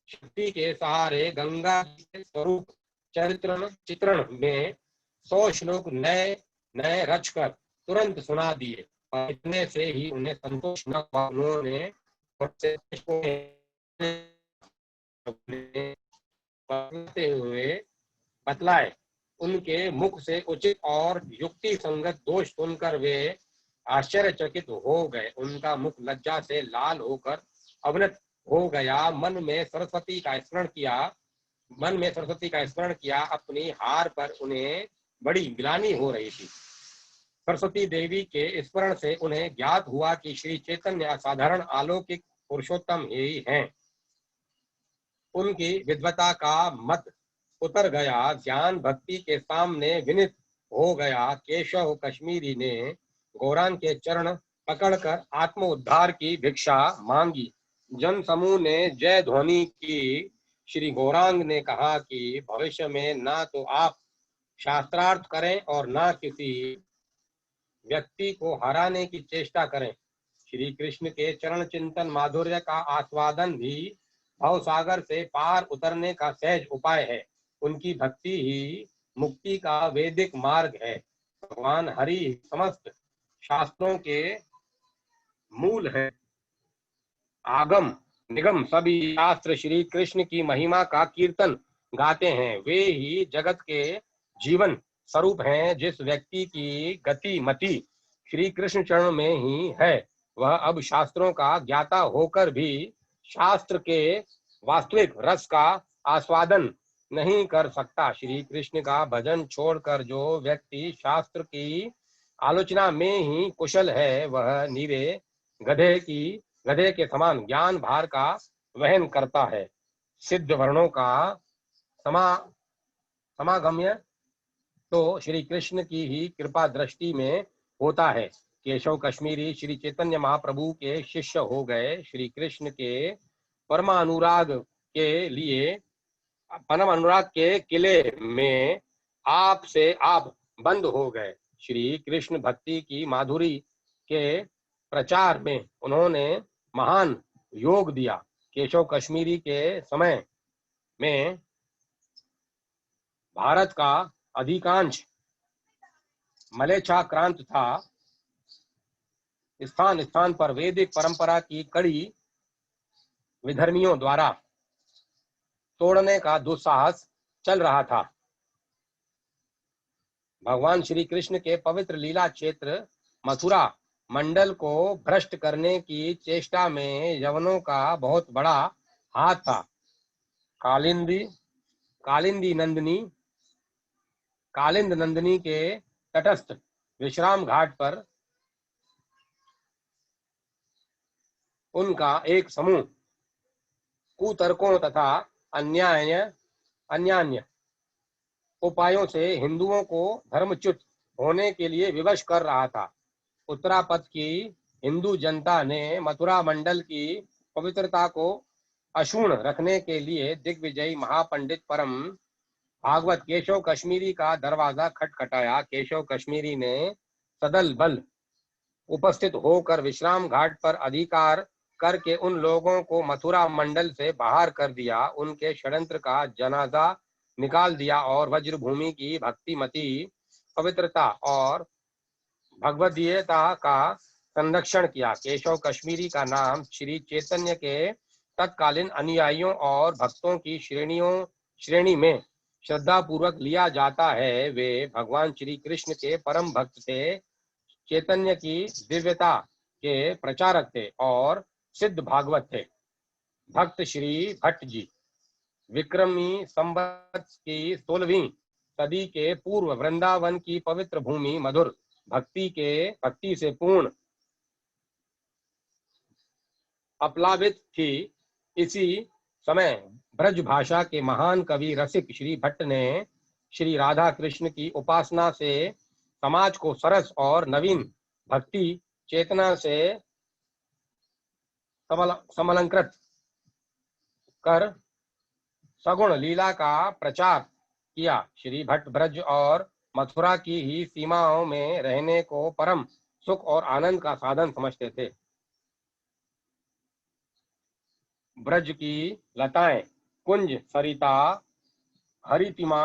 A: शक्ति के सहारे गंगा के स्वरूप चित्रण में 100 श्लोक नए नए रचकर तुरंत सुना दिए, और इतने से ही उन्हें संतोष न हुआ। उन्होंने हुए बतलाए। उनके मुख से उचित और युक्ति संगत दोष सुनकर वे आश्चर्यचकित हो गए। उनका मुख लज्जा से लाल होकर अवनत हो गया। मन में सरस्वती का स्मरण किया। अपनी हार पर उन्हें बड़ी ग्लानि हो रही थी। सरस्वती देवी के स्मरण से उन्हें ज्ञात हुआ कि श्री चैतन्य असाधारण अलौकिक पुरुषोत्तम ही हैं। उनकी विद्वता का मत उतर गया। ज्ञान भक्ति के सामने विनित हो गया। केशव कश्मीरी ने गौरांग के चरण पकड़कर आत्म उद्धार की भिक्षा मांगी। जन समूह ने जय ध्वनि की। श्री गौरांग ने कहा कि भविष्य में ना तो आप शास्त्रार्थ करें और ना किसी व्यक्ति को हराने की चेष्टा करें। श्री कृष्ण के चरण चिंतन माधुर्य का आस्वादन भी भवसागर से पार उतरने का सहज उपाय है। उनकी भक्ति ही मुक्ति का वैदिक मार्ग है। भगवान हरि समस्त शास्त्रों के मूल है। आगम निगम सभी शास्त्र श्री कृष्ण की महिमा का कीर्तन गाते हैं। वे ही जगत के जीवन स्वरूप हैं। जिस व्यक्ति की गति मति श्री कृष्ण चरण में ही है, वह अब शास्त्रों का ज्ञाता होकर भी शास्त्र के वास्तविक रस का आस्वादन नहीं कर सकता। श्री कृष्ण का भजन छोड़कर जो व्यक्ति शास्त्र की आलोचना में ही कुशल है, वह नीरे गधे के समान ज्ञान भार का वहन करता है। सिद्ध वर्णों का समागम्य तो श्री कृष्ण की ही कृपा दृष्टि में होता है। केशव कश्मीरी श्री चैतन्य महाप्रभु के शिष्य हो गए। श्री कृष्ण के परम अनुराग के किले में आप से आप बंद हो गए। श्री कृष्ण भक्ति की माधुरी के प्रचार में उन्होंने महान योग दिया। केशव कश्मीरी के समय में भारत का अधिकांश मलेच्छाक्रांत था। स्थान स्थान पर वैदिक परंपरा की कड़ी विधर्मियों द्वारा तोड़ने का दुस्साहस चल रहा था। भगवान श्री कृष्ण के पवित्र लीला क्षेत्र मथुरा मंडल को भ्रष्ट करने की चेष्टा में यवनों का बहुत बड़ा हाथ था। कालिंद नंदिनी के तटस्थ विश्राम घाट पर उनका एक समूह कुतर्कों तथा अन्यान्य उपायों से हिंदुओं को धर्मच्युत होने के लिए विवश कर रहा था। उत्तरापथ की हिंदू जनता ने मथुरा मंडल की पवित्रता को अक्षुण्ण रखने के लिए दिग्विजयी महापंडित परम भागवत केशव कश्मीरी का दरवाजा खटखटाया। केशव कश्मीरी ने सदल बल उपस्थित होकर विश्राम घाट पर अधिकार करके उन लोगों को मथुरा मंडल से बाहर कर दिया, उनके षड्यंत्र का जनाजा निकाल दिया और वज्रभूमि की भक्तिमती पवित्रता और भगवदीयता का संरक्षण किया। केशव कश्मीरी का नाम श्री चैतन्य के तत्कालीन अनुयायियों और भक्तों की श्रेणी में श्रद्धा पूर्वक लिया जाता है। वे भगवान श्री कृष्ण के परम भक्त थे, चैतन्य की दिव्यता के प्रचारक थे और सिद्ध भागवत थे। भक्त श्री भट्ट जी विक्रमी संवत की 16वीं सदी के पूर्व वृंदावन की पवित्र भूमि मधुर भक्ति से पूर्ण अप्लावित थी। इसी समय ब्रज भाषा के महान कवि रसिक श्री भट्ट ने श्री राधा कृष्ण की उपासना से समाज को सरस और नवीन भक्ति चेतना से समलंकृत कर सगुण लीला का प्रचार किया। श्री भट्ट ब्रज और मथुरा की ही सीमाओं में रहने को परम सुख और आनंद का साधन समझते थे। ब्रज की लताएं, कुंज, सरिता, हरितिमा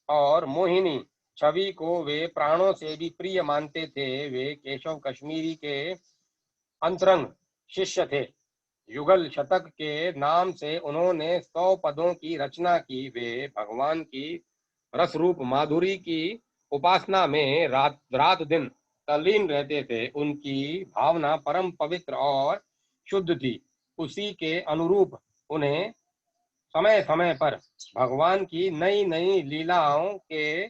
A: और मोहिनी छवि को वे प्राणों से भी प्रिय मानते थे। वे केशव कश्मीरी के अंतरंग शिष्य थे। युगल शतक के नाम से उन्होंने 100 पदों की रचना की। वे भगवान की रस रूप माधुरी की उपासना में रात दिन तल्लीन रहते थे। उनकी भावना परम पवित्र और शुद्ध थी। उसी के अनुरूप उन्हें समय समय पर भगवान की नई नई लीलाओं के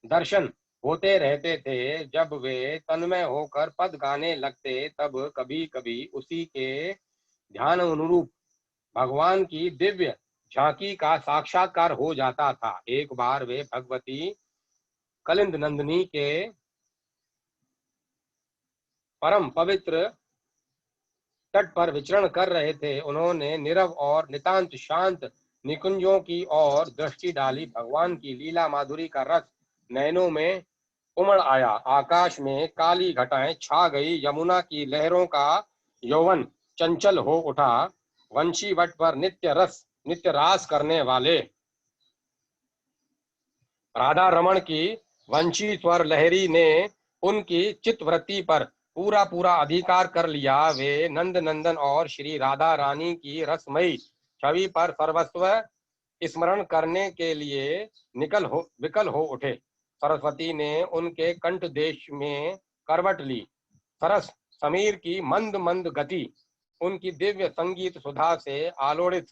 A: दर्शन होते रहते थे। जब वे तन्मय होकर पद गाने लगते, तब कभी कभी उसी के ध्यान अनुरूप भगवान की दिव्य झांकी का साक्षात्कार हो जाता था। एक बार वे भगवती कलिंद नंदिनी के परम पवित्र तट पर विचरण कर रहे थे। उन्होंने नीरव और नितांत शांत निकुंजों की ओर दृष्टि डाली। भगवान की लीला माधुरी का रस नैनों में उमड़ आया। आकाश में काली घटाएं छा गई। यमुना की लहरों का यौवन चंचल हो उठा। वंशी वट पर नित्य रास करने वाले राधा रमण की वंशी स्वर लहरी ने उनकी चित्तवृत्ति पर पूरा अधिकार कर लिया। वे नंद नंदन और श्री राधा रानी की रसमयी छवि पर सर्वस्व स्मरण करने के लिए विकल हो उठे। सरस्वती ने उनके कंठ देश में करवट ली। सरस समीर की मंद मंद गति उनकी दिव्य संगीत सुधा से आलोड़ित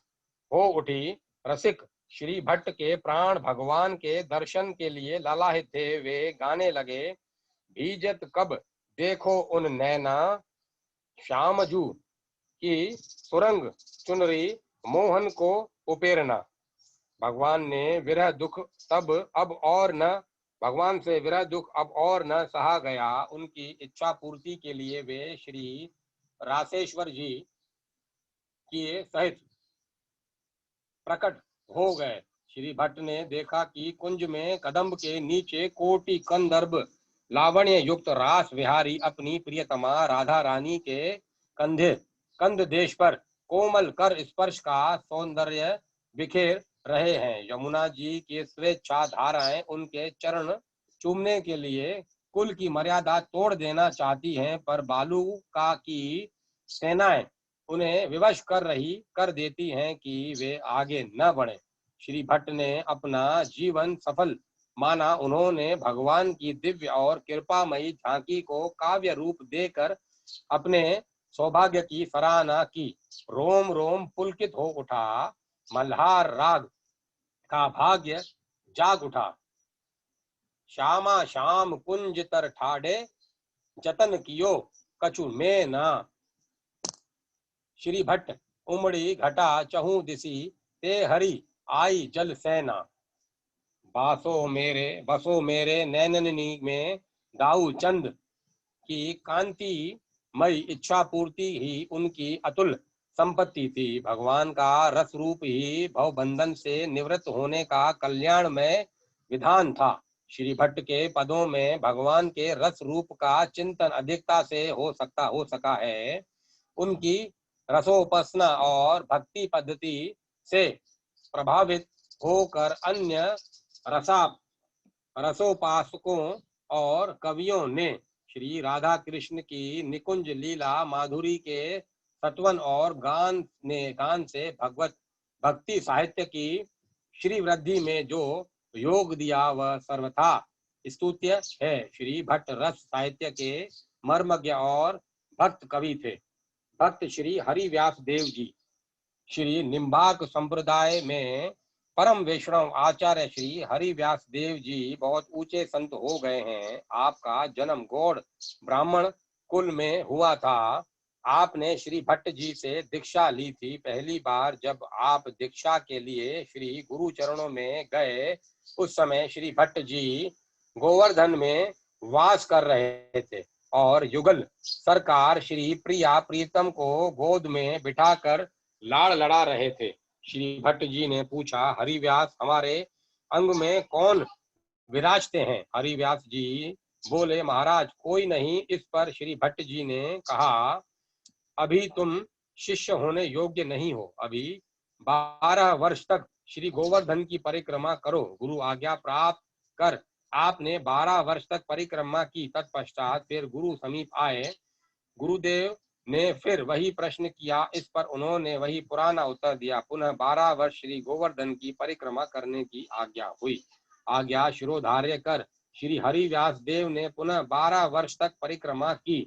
A: हो उठी। रसिक श्री भट्ट के प्राण भगवान के दर्शन के लिए लालायित थे। वे गाने लगे, भीजत कब देखो उन नैना, श्यामजू की सुरंग चुनरी मोहन को उपेरना। भगवान से विरह दुख अब और न सहा गया। उनकी इच्छा पूर्ति के लिए वे श्री रासेश्वर जी के सहित प्रकट हो गए। श्री भट्ट ने देखा कि कुंज में कदम्ब के नीचे कोटि कंदर्भ लावण्य युक्त रास विहारी अपनी प्रियतमा राधा रानी के कंध देश पर कोमल कर स्पर्श का सौंदर्य बिखेर रहे हैं। यमुना जी की स्वेच्छा धाराएं उनके चरण चूमने के लिए कुल की मर्यादा तोड़ देना चाहती हैं, पर बालूका की सेनाएं उन्हें विवश कर देती हैं कि वे आगे न बढ़े। श्री भट्ट ने अपना जीवन सफल माना। उन्होंने भगवान की दिव्य और कृपामयी झांकी को काव्य रूप देकर अपने सौभाग्य की सराहना की। रोम रोम पुलकित हो उठा। मल्हार राग का भाग्य जाग उठा। श्यामा श्याम कुंज तर ठाड़े, जतन कियो कछु में ना। श्री भट्ट उमड़ी घटा चहु दिसी, ते हरि आई जल सेना। बसो मेरे नैननी में दाऊ चंद की कांतिमयी इच्छा पूर्ति ही उनकी अतुल संपत्ति थी। भगवान का रस रूप ही भवबंधन से निवृत्त होने का कल्याणमय विधान था। श्री भट्ट के पदों में भगवान के रस रूप का चिंतन अधिकता से हो सका है। उनकी रसोपासना और भक्ति पद्धति से प्रभावित होकर अन्य रसा रसोपासकों और कवियों ने श्री राधा कृष्ण की निकुंज लीला माधुरी के सत्वन और गान से भगवत भक्ति साहित्य की श्री वृद्धि में जो योग दिया वह सर्वथा स्तुत्य है। श्री भट्ट रस साहित्य के मर्मज्ञ और भक्त कवि थे। भक्त श्री हरिव्यास देव जी श्री निम्बार्क संप्रदाय में परम वैष्णव आचार्य श्री हरिव्यास देव जी बहुत ऊंचे संत हो गए हैं। आपका जन्म गौड़ ब्राह्मण कुल में हुआ था। आपने श्री भट्ट जी से दीक्षा ली थी। पहली बार जब आप दीक्षा के लिए श्री गुरु चरणों में गए उस समय श्री भट्ट जी गोवर्धन में वास कर रहे थे और युगल सरकार श्री प्रिया प्रीतम को गोद में बिठाकर लाड़ लड़ा रहे थे। श्री भट्ट जी ने पूछा, हरिव्यास हमारे अंग में कौन विराजते हैं? हरिव्यास जी बोले, महाराज कोई नहीं। इस पर श्री भट्ट जी ने कहा, अभी तुम शिष्य होने योग्य नहीं हो। अभी 12 वर्ष तक श्री गोवर्धन की परिक्रमा करो। गुरु आज्ञा प्राप्त कर आपने 12 वर्ष तक परिक्रमा की। तत्पश्चात फिर गुरु समीप आए। गुरुदेव ने फिर वही प्रश्न किया। इस पर उन्होंने वही पुराना उत्तर दिया। पुनः 12 वर्ष श्री गोवर्धन की परिक्रमा करने की आज्ञा हुई। आज्ञा शिरोधार्य कर श्री हरिव्यास देव ने पुनः 12 वर्ष तक परिक्रमा की।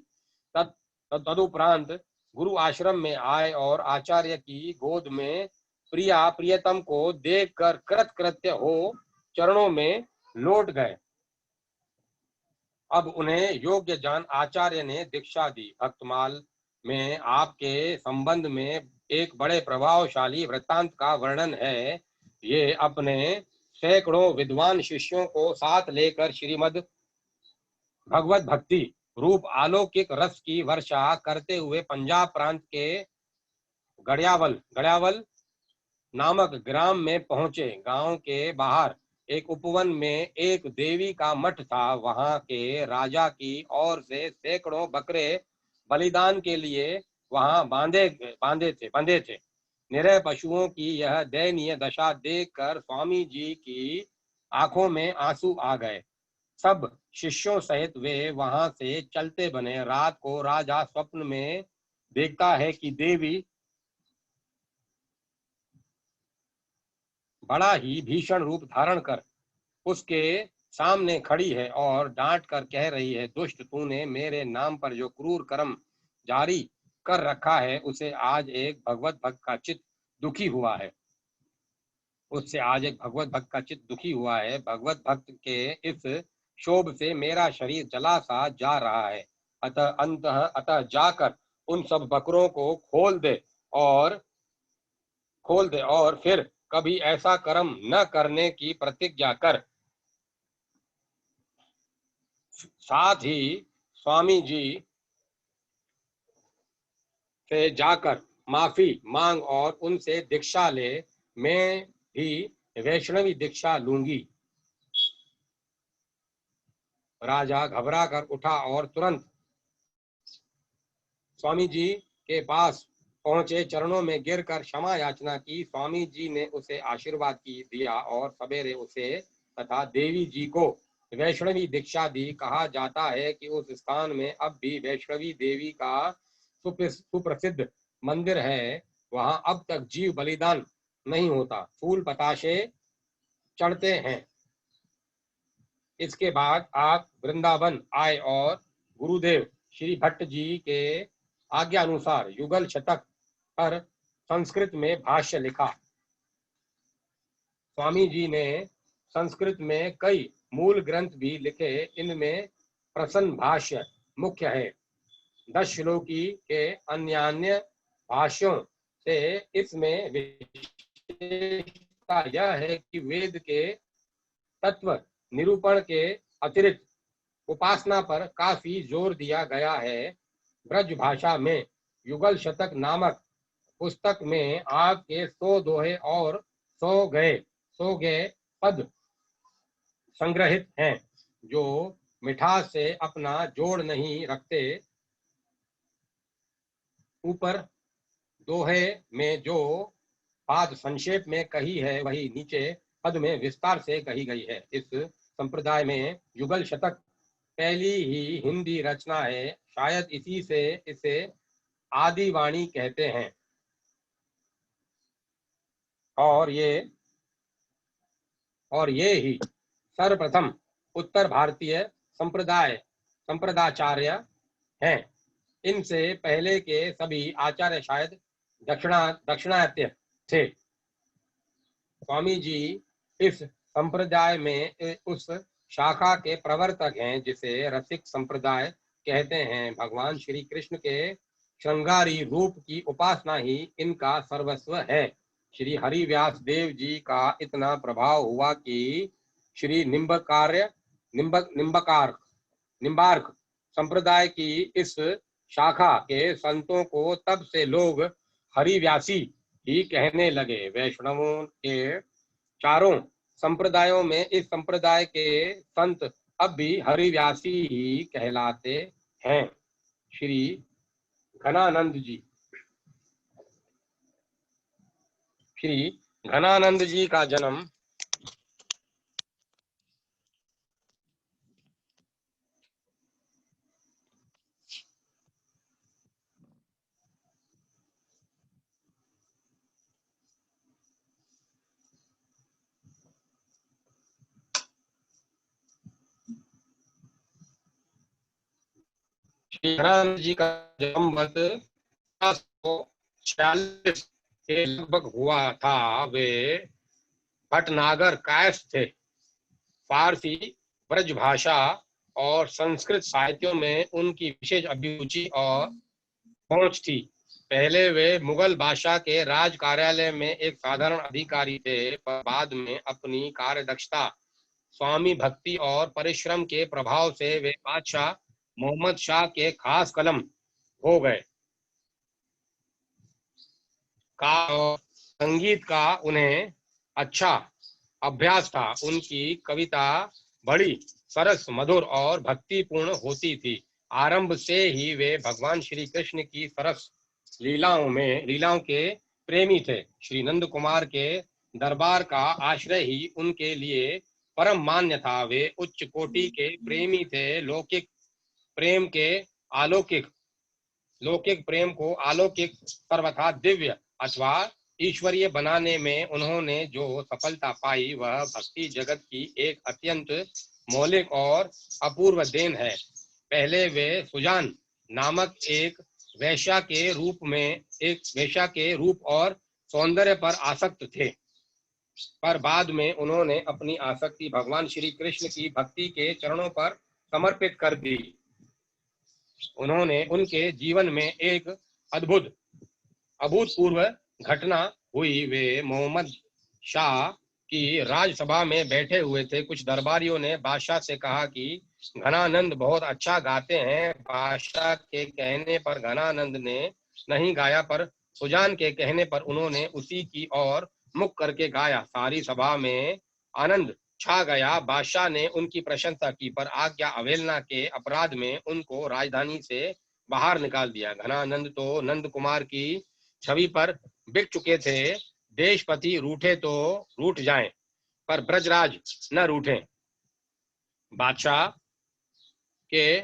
A: तदुपरांत गुरु आश्रम में आए और आचार्य की गोद में प्रिया प्रियतम को देखकर कृतकृत्य हो चरणों में लौट गए। अब उन्हें योग्य जान आचार्य ने दीक्षा दी। भक्तमाल में आपके संबंध में एक बड़े प्रभावशाली वृत्तांत का वर्णन है। ये अपने सैकड़ों विद्वान शिष्यों को साथ लेकर श्रीमद् भगवत भक्ति रूप अलौकिक रस की वर्षा करते हुए पंजाब प्रांत के गड़ियावल नामक ग्राम में पहुंचे। गांव के बाहर एक उपवन में एक देवी का मठ था। वहां के राजा की ओर से सैकड़ों बकरे बलिदान के लिए वहां बंधे थे। निरह पशुओं की यह दयनीय दशा देखकर स्वामी जी की आंखों में आंसू आ गए। सब शिष्यों सहित वे वहां से चलते बने। रात को राजा स्वप्न में देखता है कि देवी बड़ा ही भीषण रूप धारण कर उसके सामने खड़ी है और डांट कर कह रही है, दुष्ट, तूने मेरे नाम पर जो क्रूर कर्म जारी कर रखा है उसे आज एक भगवत भक्त का चित्त दुखी हुआ है। उससे आज एक भगवत भक्त का चित्त दुखी हुआ है। भगवत भक्त के इस शोभ से मेरा शरीर जला सा जा रहा है। अतः जाकर उन सब बकरों को खोल दे और फिर कभी ऐसा कर्म न करने की प्रतिज्ञा कर। साथ ही स्वामी जी से जाकर माफी मांग और उनसे दीक्षा ले। मैं भी वैष्णवी दीक्षा लूंगी। राजा घबरा कर उठा और तुरंत स्वामी जी के पास पहुंचे। चरणों में गिरकर क्षमा याचना की। स्वामी जी ने उसे आशीर्वाद दिया और सवेरे उसे तथा देवी जी को वैष्णवी दीक्षा दी। कहा जाता है कि उस स्थान में अब भी वैष्णवी देवी का सुप्रसिद्ध मंदिर है। वहां अब तक जीव बलिदान नहीं होता, फूल बताशे चढ़ते हैं। इसके बाद आप वृंदावन आए और गुरुदेव श्री भट्ट जी के आज्ञा अनुसार युगल शतक पर संस्कृत में भाष्य लिखा। स्वामी जी ने संस्कृत में कई मूल ग्रंथ भी लिखे। इनमें प्रसन्न भाष्य मुख्य है। 10 श्लोकी के अन्यान्य भाष्यों से इसमें विशेषता यह है कि वेद के तत्व निरूपण के अतिरिक्त उपासना पर काफी जोर दिया गया है। ब्रज भाषा में युगल शतक नामक पुस्तक में आपके 100 दोहे और 100 गए पद संग्रहित हैं, जो मिठास से अपना जोड़ नहीं रखते। ऊपर दोहे में जो बात संक्षेप में कही है, वही नीचे पद में विस्तार से कही गई है। इस संप्रदाय में युगल शतक पहली ही हिंदी रचना है। शायद इसी से इसे आदिवाणी कहते हैं। और ये ही सर्वप्रथम उत्तर भारतीय संप्रदाचार्य हैं। इनसे पहले के सभी आचार्य शायद दक्षिणात्य थे। स्वामी जी इस संप्रदाय में उस शाखा के प्रवर्तक हैं जिसे रसिक संप्रदाय कहते हैं। भगवान श्री कृष्ण के श्रृंगारी रूप की उपासना ही इनका सर्वस्व है। श्री हरिव्यास देव जी का इतना प्रभाव हुआ कि श्री निम्बार्क संप्रदाय की इस शाखा के संतों को तब से लोग हरिव्यासी ही कहने लगे। वैष्णवों के चारों संप्रदायों में इस संप्रदाय के संत अब भी हरिव्यासी ही कहलाते हैं। श्री घनानंद जी का जन्म वर्ष 46 के लगभग हुआ था। वे भटनागर कायस्थ थे। फारसी, ब्रज भाषा और संस्कृत साहित्यों में उनकी विशेष अभिरुचि और पहुंच थी। पहले वे मुगल बादशाह के राज कार्यालय में एक साधारण अधिकारी थे, पर बाद में अपनी कार्यदक्षता, स्वामी भक्ति और परिश्रम के प्रभाव से वे बादशाह मोहम्मद शाह के खास कलम हो गए। और संगीत का उन्हें अच्छा अभ्यास था। उनकी कविता बड़ी सरस, मधुर और भक्तिपूर्ण होती थी। आरंभ से ही वे भगवान श्री कृष्ण की सरस लीलाओं के प्रेमी थे। श्री नंद कुमार के दरबार का आश्रय ही उनके लिए परम मान्य था। वे उच्च कोटि के प्रेमी थे। लौकिक प्रेम को अलौकिक, सर्वथा दिव्य अथवा ईश्वरीय बनाने में उन्होंने जो सफलता पाई, वह भक्ति जगत की एक अत्यंत मौलिक और अपूर्व देन है। पहले वे सुजान नामक एक वैश्या के रूप और सौंदर्य पर आसक्त थे, पर बाद में उन्होंने अपनी आसक्ति भगवान श्री कृष्ण की भक्ति के चरणों पर समर्पित कर दी। उन्होंने उनके जीवन में एक अभूतपूर्व घटना हुई। वे मोहम्मद शाह की राजसभा में बैठे हुए थे। कुछ दरबारियों ने बादशाह से कहा कि घनानंद बहुत अच्छा गाते हैं। बादशाह के कहने पर घनानंद ने नहीं गाया, पर सुजान के कहने पर उन्होंने उसी की ओर मुख करके गाया। सारी सभा में आनंद छा गया। बादशाह ने उनकी प्रशंसा की, पर आज्ञा अवहेलना के अपराध में उनको राजधानी से बाहर निकाल दिया। घनानंद तो नंद कुमार की छवि पर बिक चुके थे। देशपति रूठे तो रूठ जाएं, पर ब्रजराज न रूठे। बादशाह के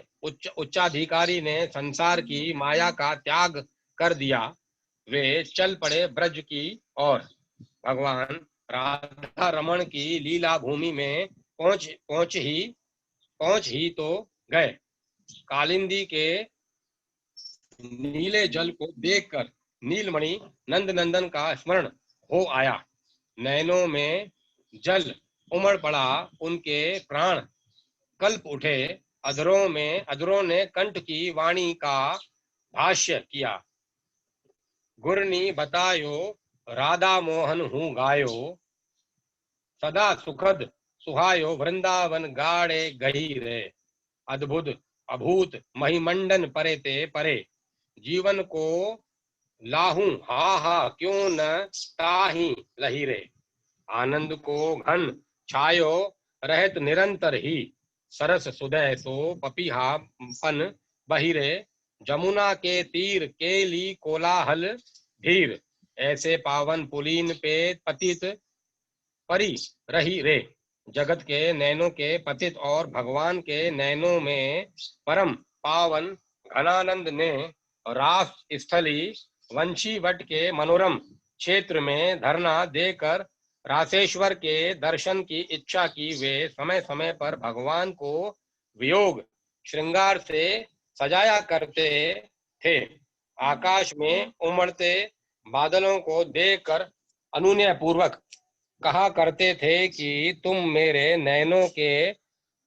A: उच्चाधिकारी ने संसार की माया का त्याग कर दिया। वे चल पड़े ब्रज की ओर। भगवान राधा रमण की लीला भूमि में पहुंच ही तो गए। कालिंदी के नीले जल को देखकर नीलमणि नंदनंदन का स्मरण हो आया। नैनों में जल उमड़ पड़ा। उनके प्राण कल्प उठे। अधरों ने कंठ की वाणी का भाष्य किया। गुरनी बतायो राधा मोहन हूँ गायो, सदा सुखद सुहायो वृंदावन गाड़े गहीरे, अद्भुत अभूत महिमंडन परे ते परे, जीवन को लाहू हा हा क्यों न ताही लहीरे, आनंद को घन छायो रहत निरंतर ही, सरस सुदय सो पपीहापन बहिरे, जमुना के तीर केली कोलाहल धीर, ऐसे पावन पुलीन पे पतित परी रही रे, जगत के नैनों के पतित और भगवान के नैनों में परम पावन घनानंद ने रास स्थली वंशी वट के मनोरम क्षेत्र में धरना देकर रासेश्वर के दर्शन की इच्छा की। वे समय समय पर भगवान को वियोग श्रृंगार से सजाया करते थे। आकाश में उमड़ते बादलों को देखकर अनुनय पूर्वक कहा करते थे कि तुम मेरे नैनों के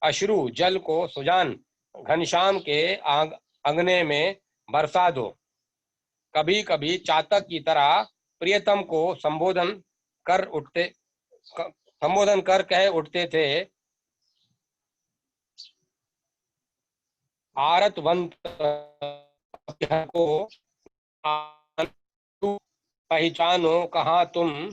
A: अश्रु जल को सुजान घनश्याम के अंगने में बरसा दो। कभी कभी चातक की तरह प्रियतम को संबोधन कर कह उठते थे, आरतवंत को पहचानो कहाँ तुम,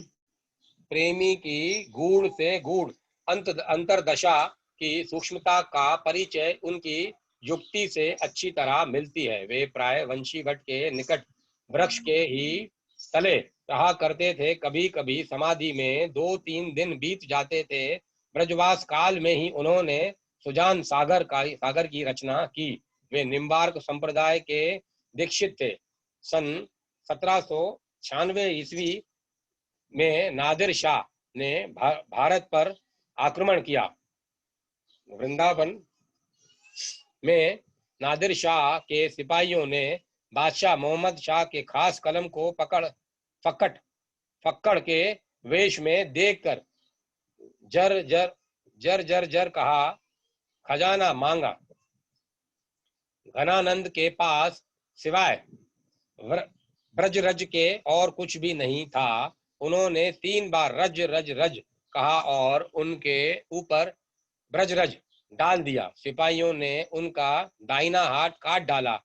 A: प्रेमी की गूढ़ से गूढ़ अंतरदशा की सूक्ष्मता का परिचय उनकी युक्ति से अच्छी तरह मिलती है। वे प्राय वंशीवट के निकट वृक्ष के ही तले रहा करते थे। कभी कभी समाधि में 2-3 दिन बीत जाते थे। ब्रजवास काल में ही उन्होंने सुजान सागर की रचना की। वे निम्बार्क संप्रदाय के दीक्षित थे। सन 1796 ईस्वी में नादिर शाह ने भारत पर आक्रमण किया। वृंदावन में नादिर शाह के सिपाहियों ने बादशाह मोहम्मद शाह के खास कलम को फक्कड़ के वेश में देखकर जर कहा, खजाना मांगा। घनानंद के पास सिवाय ब्रजरज के और कुछ भी नहीं था। उन्होंने 3 बार रज रज रज कहा और उनके ऊपर ब्रजरज डाल दिया। सिपाहियों ने उनका दाहिना हाथ काट डाला।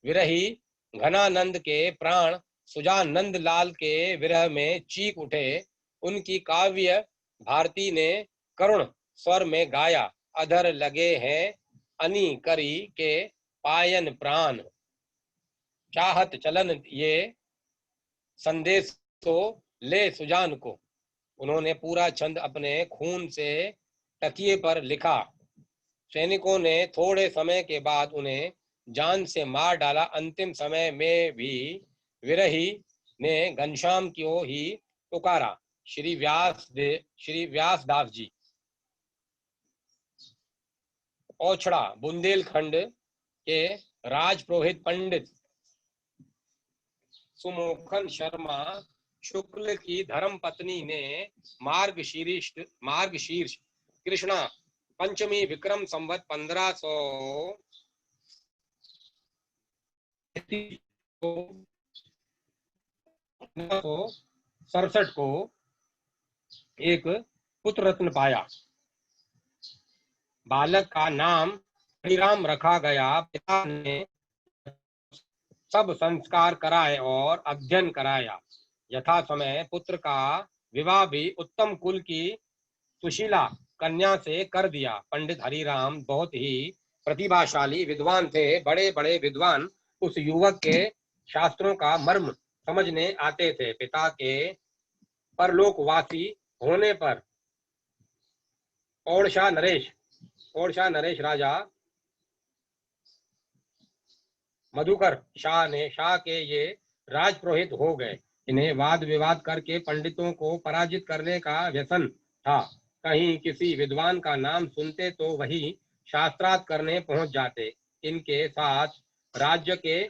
A: विरही घनानंद के प्राण सुजान नंद लाल के विरह में चीख उठे। उनकी काव्य भारती ने करुण स्वर में गाया, अधर लगे हैं अनी करी के पायन प्राण, चाहत चलन ये संदेश तो ले सुजान को। उन्होंने पूरा छंद अपने खून से तकिए पर लिखा। सैनिकों ने थोड़े समय के बाद उन्हें जान से मार डाला। अंतिम समय में भी विरही ने घनश्याम को ही पुकारा। श्री व्यासदास जी, ओछड़ा बुंदेलखंड के राजपुरोहित पंडित सुमोखन शर्मा शुक्ल की धर्म पत्नी ने मार्गशीर्ष कृष्णा पंचमी विक्रम संवत 1567 को एक पुत्र रत्न पाया। बालक का नाम हरिराम रखा गया। पिता ने सब संस्कार कराए और अध्ययन कराया। यथा समय पुत्र का विवाह भी उत्तम कुल की सुशीला कन्या से कर दिया। पंडित हरिराम बहुत ही प्रतिभाशाली विद्वान थे। बड़े बड़े विद्वान उस युवक के शास्त्रों का मर्म समझने आते थे। पिता के परलोकवासी होने पर ओड़शा नरेश राजा मधुकर शाह के ये राजपुरोहित हो गए। इन्हें वाद विवाद करके पंडितों को पराजित करने का व्यसन था। कहीं किसी विद्वान का नाम सुनते तो वही शास्त्रार्थ करने पहुंच जाते। इनके साथ राज्य के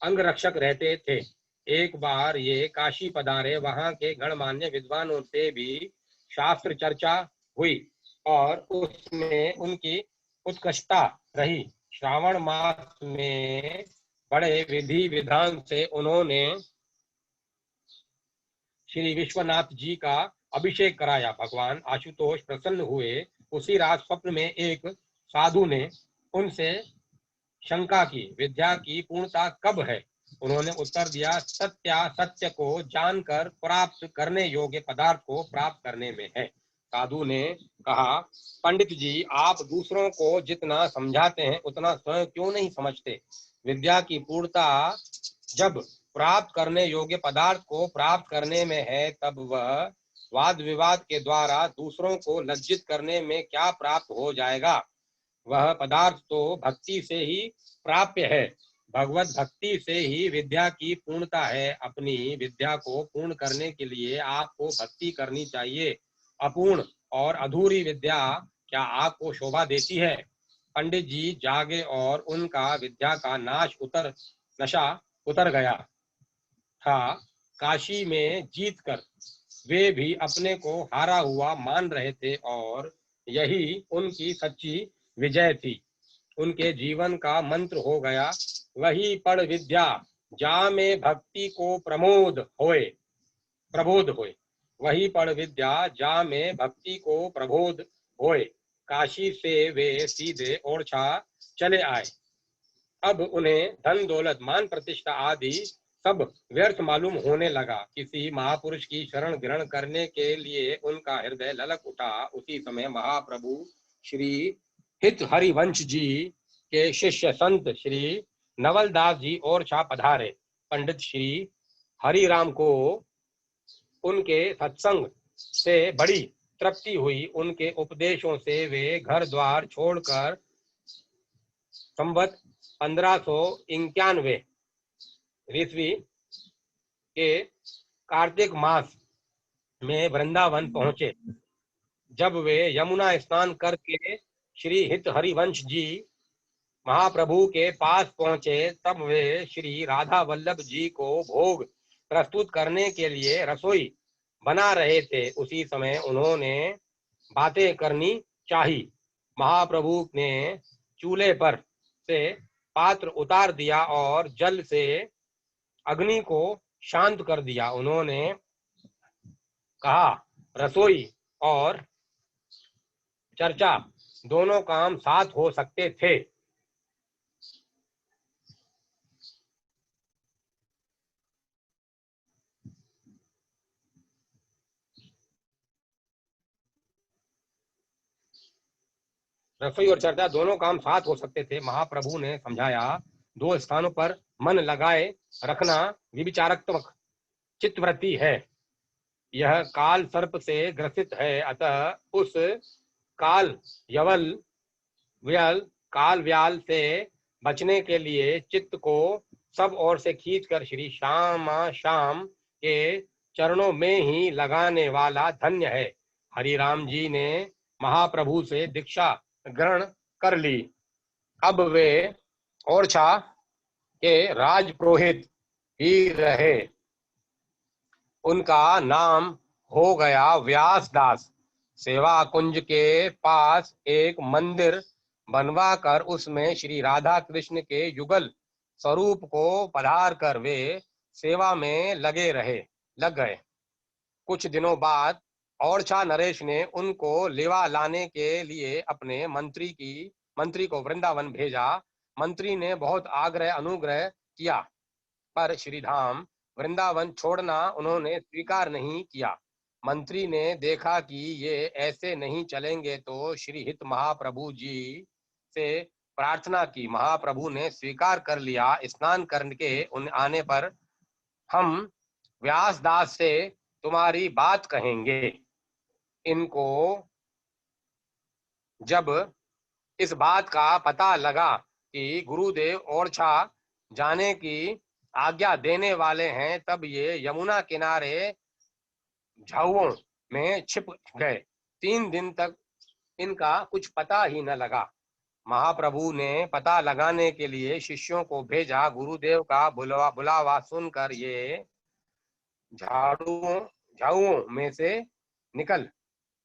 A: अंगरक्षक रहते थे। एक बार ये काशी पधारे। वहां के गणमान्य विद्वानों से भी शास्त्र चर्चा हुई और उसमें उनकी उत्कृष्टता रही। श्रावण मास में बड़े विधि विधान से उन्होंने श्री विश्वनाथ जी का अभिषेक कराया। भगवान आशुतोष प्रसन्न हुए। उसी रात स्वप्न में एक साधु ने उनसे शंका की, विद्या की पूर्णता कब है? उन्होंने उत्तर दिया, सत्य को जानकर प्राप्त करने योग्य पदार्थ को प्राप्त करने में है। साधु ने कहा, पंडित जी, आप दूसरों को जितना समझाते हैं उतना स्वयं क्यों नहीं समझते? विद्या की पूर्णता जब प्राप्त करने योग्य पदार्थ को प्राप्त करने में है, तब वह वाद विवाद के द्वारा दूसरों को लज्जित करने में क्या प्राप्त हो जाएगा? वह पदार्थ तो भक्ति से ही प्राप्य है। भगवत भक्ति से ही विद्या की पूर्णता है। अपनी विद्या को पूर्ण करने के लिए आपको भक्ति करनी चाहिए। अपूर्ण और अधूरी विद्या क्या आपको शोभा देती है? पंडित जी जागे और उनका विद्या का नशा उतर गया था। काशी में जीतकर वे भी अपने को हारा हुआ मान रहे थे और यही उनकी सच्ची विजय थी। उनके जीवन का मंत्र हो गया, वही पढ़ विद्या जा में भक्ति को प्रबोध होए। वही पढ़ विद्या जा में भक्ति को प्रबोध होए। काशी से वे सीधे ओरछा चले आए। अब उन्हें धन दौलत मान प्रतिष्ठा आदि सब व्यर्थ मालूम होने लगा। किसी महापुरुष की शरण ग्रहण करने के लिए उनका हृदय ललक उठा। उसी समय महाप्रभु श्री हित हरिवंश जी के शिष्य संत श्री नवलदास जी ओरछा पधारे। पंडित श्री हरिराम को उनके सत्संग से बड़ी तृप्ति हुई। उनके उपदेशों से वे घर द्वार छोड़कर संवत 1591 ईस्वी के कार्तिक मास में वृंदावन पहुंचे। जब वे यमुना स्नान करके श्री हित हरिवंश जी महाप्रभु के पास पहुंचे, तब वे श्री राधा वल्लभ जी को भोग प्रस्तुत करने के लिए रसोई बना रहे थे। उसी समय उन्होंने बातें करनी चाही। महाप्रभु ने चूल्हे पर से पात्र उतार दिया और जल से अग्नि को शांत कर दिया। उन्होंने कहा, रसोई और चर्चा दोनों काम साथ हो सकते थे। रसोई और चर्चा दोनों काम साथ हो सकते थे। महाप्रभु ने समझाया, दो स्थानों पर मन लगाए रखना विविचारात्मक चित्तवृत्ति है। यह काल सर्प से ग्रसित है, अतः उस काल व्याल से बचने के लिए चित्त को सब ओर से खींचकर श्री श्याम के चरणों में ही लगाने वाला धन्य है। हरिराम जी ने महाप्रभु से दीक्षा ग्रहण कर ली। अब वे ओरछा के राजपुरोहित ही रहे। उनका नाम हो गया व्यासदास। सेवा कुंज के पास एक मंदिर बनवाकर उसमें श्री राधा कृष्ण के युगल स्वरूप को पधार कर वे सेवा में लग गए। कुछ दिनों बाद ओरछा नरेश ने उनको लेवा लाने के लिए अपने मंत्री को वृंदावन भेजा। मंत्री ने बहुत आग्रह अनुग्रह किया, पर श्रीधाम वृंदावन छोड़ना उन्होंने स्वीकार नहीं किया। मंत्री ने देखा कि ये ऐसे नहीं चलेंगे, तो श्री हित महाप्रभु जी से प्रार्थना की। महाप्रभु ने स्वीकार कर लिया। स्नान करके आने पर हम व्यासदास से तुम्हारी बात कहेंगे। इनको जब इस बात का पता लगा कि गुरुदेव ओरछा जाने की आज्ञा देने वाले हैं, तब ये यमुना किनारे झाउओं में छिप गए। 3 दिन तक इनका कुछ पता ही न लगा। महाप्रभु ने पता लगाने के लिए शिष्यों को भेजा। गुरुदेव का बुलावा सुनकर ये झाउओं में से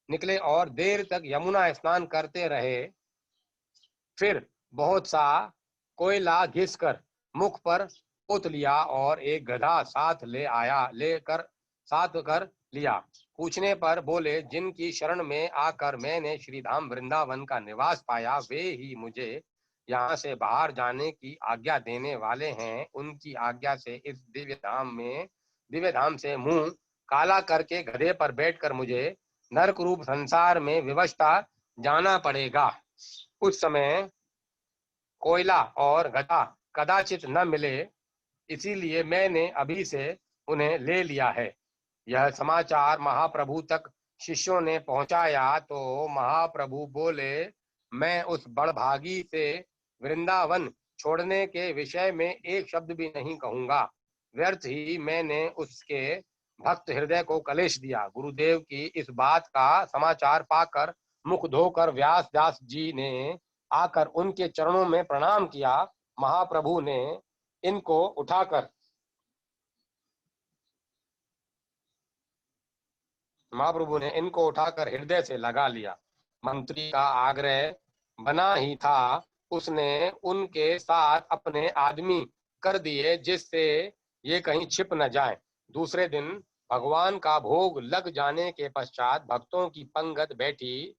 A: निकले और देर तक यमुना स्नान करते रहे। फिर बहुत सा कोयला घिसकर मुख पर पोत लिया और एक गधा साथ लिया। पूछने पर बोले, जिनकी शरण में आकर मैंने श्रीधाम वृंदावन का निवास पाया, वे ही मुझे यहाँ से बाहर जाने की आज्ञा देने वाले हैं। उनकी आज्ञा से इस दिव्य धाम से मुंह काला करके गधे पर बैठकर मुझे नरक रूप संसार में विवशता जाना पड़ेगा। उस समय कोयला और गधा कदाचित न मिले, इसीलिए मैंने अभी से उन्हें ले लिया है। यह समाचार महाप्रभु तक शिष्यों ने पहुंचाया तो महाप्रभु बोले, मैं उस बड़भागी से वृंदावन छोड़ने के विषय में एक शब्द भी नहीं कहूंगा। व्यर्थ ही मैंने उसके भक्त हृदय को कलेश दिया। गुरुदेव की इस बात का समाचार पाकर मुख धोकर व्यास दास जी ने आकर उनके चरणों में प्रणाम किया। महाप्रभु ने इनको उठाकर हृदय से लगा लिया। मंत्री का आग्रह बना ही था, उसने उनके साथ अपने आदमी कर दिए जिससे ये कहीं छिप न जाए। दूसरे दिन भगवान का भोग लग जाने के पश्चात भक्तों की पंगत बैठी।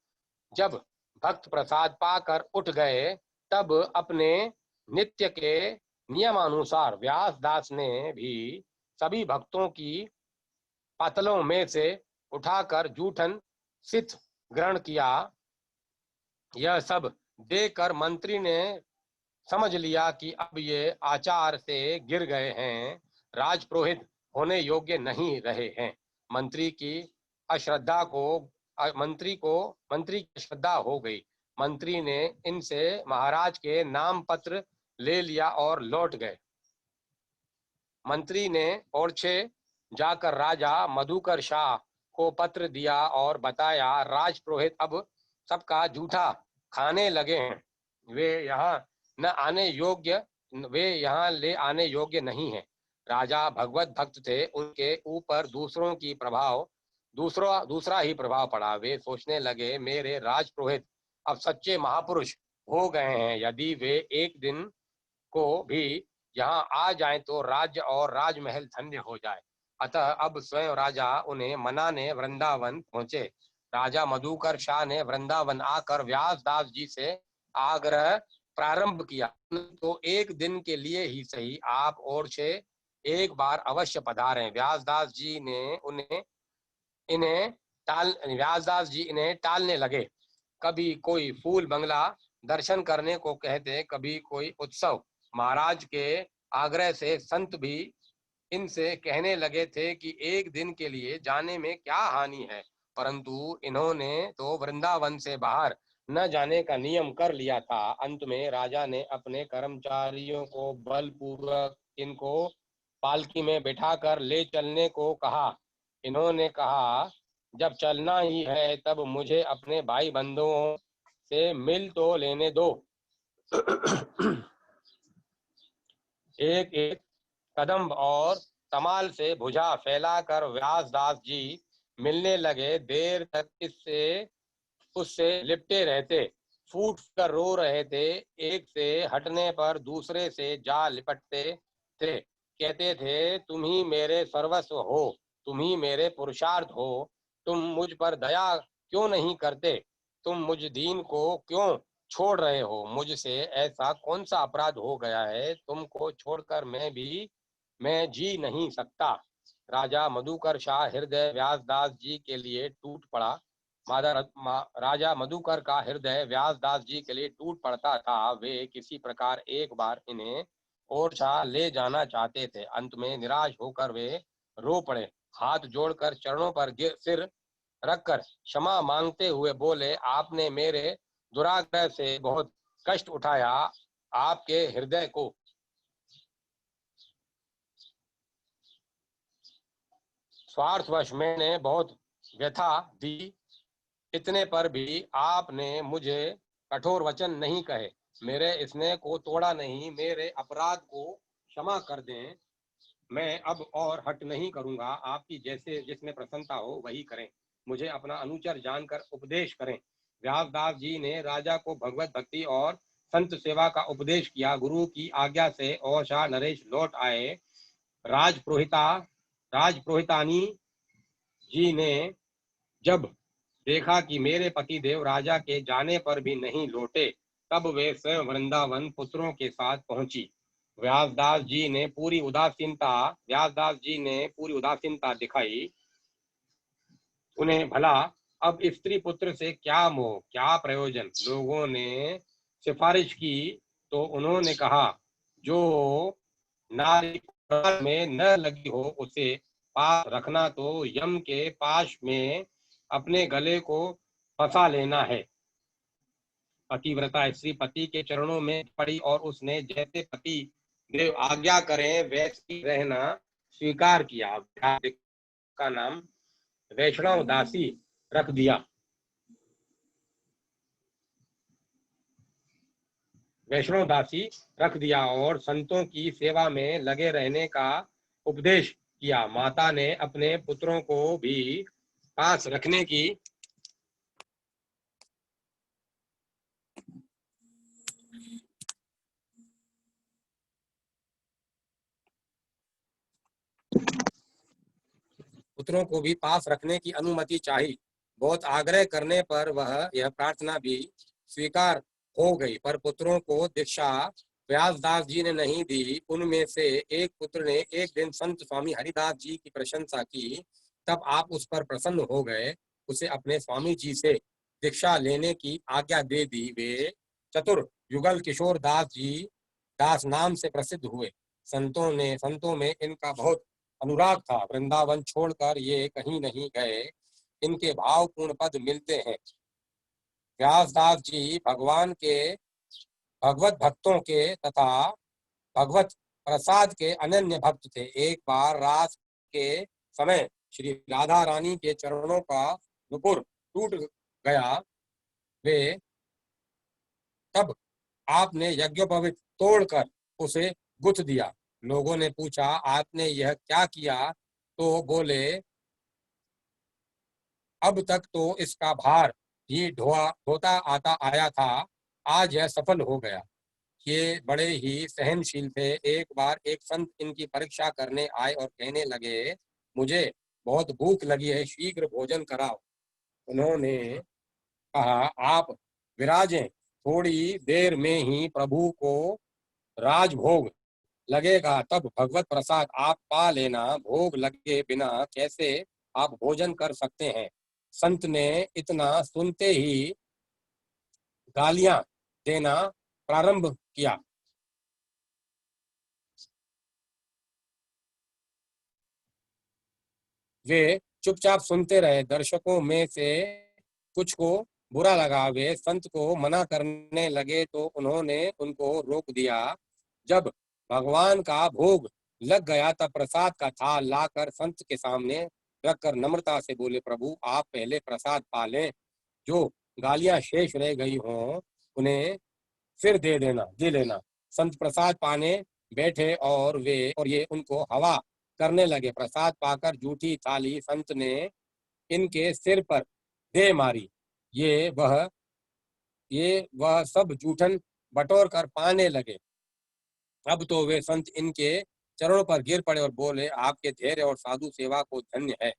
A: जब भक्त प्रसाद पाकर उठ गए, तब अपने नित्य के नियमानुसार व्यास दास ने भी सभी भक्तों की पातलों में से उठाकर जूठन सित ग्रहण किया। यह सब देखकर मंत्री ने समझ लिया कि अब ये आचार से गिर गए हैं, राजपुरोहित होने योग्य नहीं रहे हैं। मंत्री की श्रद्धा हो गई। मंत्री ने इनसे महाराज के नाम पत्र ले लिया और लौट गए। मंत्री ने ओरछे जाकर राजा मधुकर शाह को पत्र दिया और बताया, राजपुरोहित अब सबका जूठा खाने लगे हैं। वे यहाँ ले आने योग्य नहीं है। राजा भगवत भक्त थे, उनके ऊपर दूसरा ही प्रभाव पड़ा। वे सोचने लगे, मेरे राजपुरोहित अब सच्चे महापुरुष हो गए हैं। यदि वे एक दिन को भी यहाँ आ जाएं तो राज्य और राजमहल धन्य हो जाए। अतः अब स्वयं राजा उन्हें मनाने वृंदावन पहुंचे। राजा मधुकर शाह ने वृंदावन आकर व्यास दास जी से आग्रह प्रारंभ किया, तो एक दिन के लिए ही सही आप ओरछे एक बार अवश्य पधारें। व्यास दास जी इन्हें टालने लगे। कभी कोई फूल बंगला दर्शन करने को कहते, कभी कोई उत्सव। महाराज के आग्रह से संत भी इनसे कहने लगे थे कि एक दिन के लिए जाने में क्या हानि है, परंतु इन्होंने तो वृंदावन से बाहर न जाने का नियम कर लिया था। अंत में राजा ने अपने कर्मचारियों को बलपूर्वक इनको पालकी में बिठाकर ले चलने को कहा। इन्होंने कहा, जब चलना ही है तब मुझे अपने भाई बंधुओं से मिल तो लेने दो। एक एक कदम और तमाल से भुजा फैलाकर व्यास दास जी मिलने लगे। देर तक उससे लिपटे रहते, फूट कर रो रहे थे। एक से हटने पर दूसरे से जा लिपटते थे। कहते थे, तुम ही मेरे सर्वस्व हो, तुम ही मेरे पुरुषार्थ हो। तुम मुझ पर दया क्यों नहीं करते? तुम मुझ दीन को क्यों छोड़ रहे हो? मुझसे ऐसा कौन सा अपराध हो गया है, तुमको छोड़कर मैं जी नहीं सकता। राजा मधुकर शाह हृदय व्यास दास जी के लिए टूट पड़ा। राजा मधुकर का हृदय व्यास दास जी के लिए टूट पड़ता था। वे किसी प्रकार एक बार इन्हें ओरछा ले जाना चाहते थे। अंत में निराश होकर वे रो पड़े। हाथ जोड़कर चरणों पर सिर रखकर क्षमा मांगते हुए बोले, आपने मेरे दुराग्रह से बहुत कष्ट उठाया। आपके हृदय को स्वार्थवश मैंने बहुत व्यथा दी। इतने पर भी आपने मुझे कठोर वचन नहीं कहे, मेरे स्नेह को तोड़ा नहीं। मेरे अपराध को क्षमा कर दें। मैं अब और हट नहीं करूंगा। आपकी जैसे जिसमें प्रसन्नता हो वही करें। मुझे अपना अनुचर जानकर उपदेश करें। व्यासदास जी ने राजा को भगवत भक्ति और संत सेवा का उपदेश किया। गुरु की आज्ञा से ओरछा नरेश लौट आए। राजपुरोहितानी जी ने जब देखा कि मेरे पति देव राजा के जाने पर भी नहीं लौटे, तब वे स्वयं वृंदावन पुत्रों के साथ पहुंची। व्यासदास जी ने पूरी उदासीनता दिखाई। उन्हें भला अब स्त्री पुत्र से क्या मोह, क्या प्रयोजन। लोगों ने सिफारिश की तो उन्होंने कहा, जो नारी में न लगी हो उसे पास रखना तो यम के पाश में अपने गले को फंसा लेना है। पतिव्रता स्त्री पति के चरणों में पड़ी और उसने जैसे पति देव आज्ञा करें वैसे रहना स्वीकार किया। का नाम वैष्णव दासी रख दिया। वैष्णव दासी रख दिया और संतों की सेवा में लगे रहने का उपदेश किया। माता ने अपने पुत्रों को भी पास रखने की अनुमति चाही। बहुत आग्रह करने पर वह यह प्रार्थना भी स्वीकार हो गई, पर पुत्रों को दीक्षा व्यासदास जी ने नहीं दी। उनमें से एक पुत्र ने एक दिन संत स्वामी हरिदास जी की प्रशंसा की, तब आप उस पर प्रसन्न हो गए, उसे अपने स्वामी जी से दीक्षा लेने की आज्ञा दे दी। वे चतुर युगल किशोर दास जी दास नाम से प्रसिद्ध हुए। संतों में इनका बहुत अनुराग था। वृंदावन छोड़कर ये कहीं नहीं गए। इनके भावपूर्ण पद मिलते हैं। व्यासदास जी भगवत भक्तों के तथा भगवत प्रसाद के अनन्य भक्त थे। एक बार रात के समय श्री राधा रानी के चरणों का नुपुर टूट गया। वे तब आपने यज्ञोपवीत तोड़कर उसे गुथ दिया। लोगों ने पूछा, आपने यह क्या किया? तो बोले, अब तक तो इसका भार ही ढोता आता आया था, आज यह सफल हो गया। ये बड़े ही सहनशील थे। एक बार एक संत इनकी परीक्षा करने आए और कहने लगे, मुझे बहुत भूख लगी है, शीघ्र भोजन कराओ। उन्होंने कहा, आप विराजें, थोड़ी देर में ही प्रभु को राजभोग लगेगा, तब भगवत प्रसाद आप पा लेना। भोग लगे बिना कैसे आप भोजन कर सकते हैं? संत ने इतना सुनते ही गालियां देना प्रारंभ किया। वे चुपचाप सुनते रहे। दर्शकों में से कुछ को बुरा लगा। वे संत को मना करने लगे तो उन्होंने उनको रोक दिया। जब भगवान का भोग लग गया तब प्रसाद का थाल लाकर संत के सामने रखकर नम्रता से बोले, प्रभु आप पहले प्रसाद पा लें, जो गालियां शेष रह गई हों उन्हें फिर दे लेना। संत प्रसाद पाने बैठे और ये उनको हवा करने लगे। प्रसाद पाकर जूठी थाली संत ने इनके सिर पर दे मारी। ये वह सब जूठन बटोर कर पाने लगे। अब तो वे संत इनके चरणों पर गिर पड़े और बोले, आपके धैर्य और साधु सेवा को धन्य है।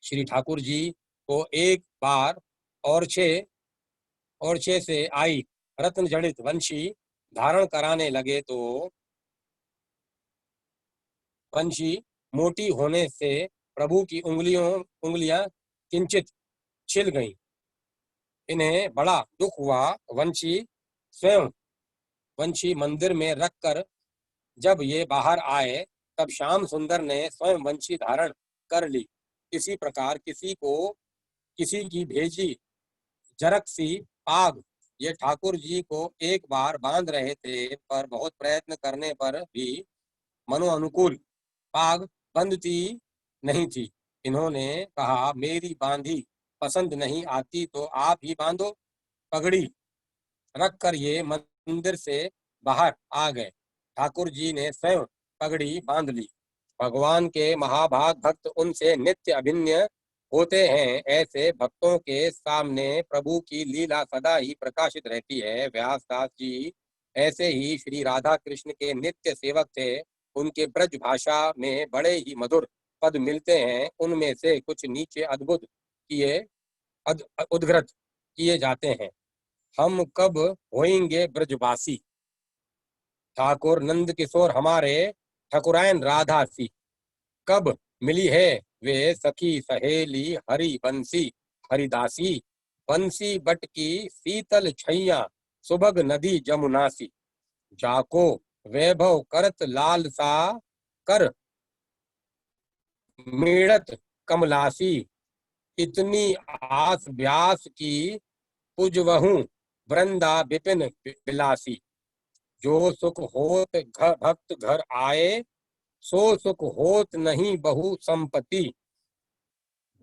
A: श्री ठाकुर जी को एक बार ओरछे से आई रत्न जड़ित वंशी धारण कराने लगे तो वंशी मोटी होने से प्रभु की उंगलियां किंचित छिल गईं। इन्हें बड़ा दुख हुआ। वंशी मंदिर में रखकर जब ये बाहर आए तब श्याम सुंदर ने स्वयं वंशी धारण कर ली। इसी प्रकार किसी की भेजी जरक सी पाग ये ठाकुर जी को एक बार बांध रहे थे, पर बहुत प्रयत्न करने पर भी मनो अनुकूल पाग बंधती नहीं थी। इन्होंने कहा, मेरी बांधी पसंद नहीं आती तो आप ही बांधो। पगड़ी रखकर ये मंदिर से बाहर आ गए। ठाकुर जी ने स्वयं पगड़ी बांध ली। भगवान के महाभाग भक्त उनसे नित्य अभिन्न होते हैं। ऐसे भक्तों के सामने प्रभु की लीला सदा ही प्रकाशित रहती है। व्यासदास जी ऐसे ही श्री राधा कृष्ण के नित्य सेवक थे। उनके ब्रज भाषा में बड़े ही मधुर पद मिलते हैं उनमें से कुछ नीचे उद्धृत किए जाते हैं। हम कब होएंगे ब्रजवासी, ठाकुर नंद किशोर हमारे ठकुराइन राधा सी। कब मिली है वे सखी सहेली हरि बंसी हरिदासी। बंसी बट की शीतल छैया सुभग नदी जमुनासी। जाको वैभव करत लालसा कर मीड़त कमलासी। इतनी आस व्यास की पुजवहु वृंदा विपिन बिलासी। जो सुख होत भक्त घर आए, सो सुख होत नहीं बहु संपत्ति।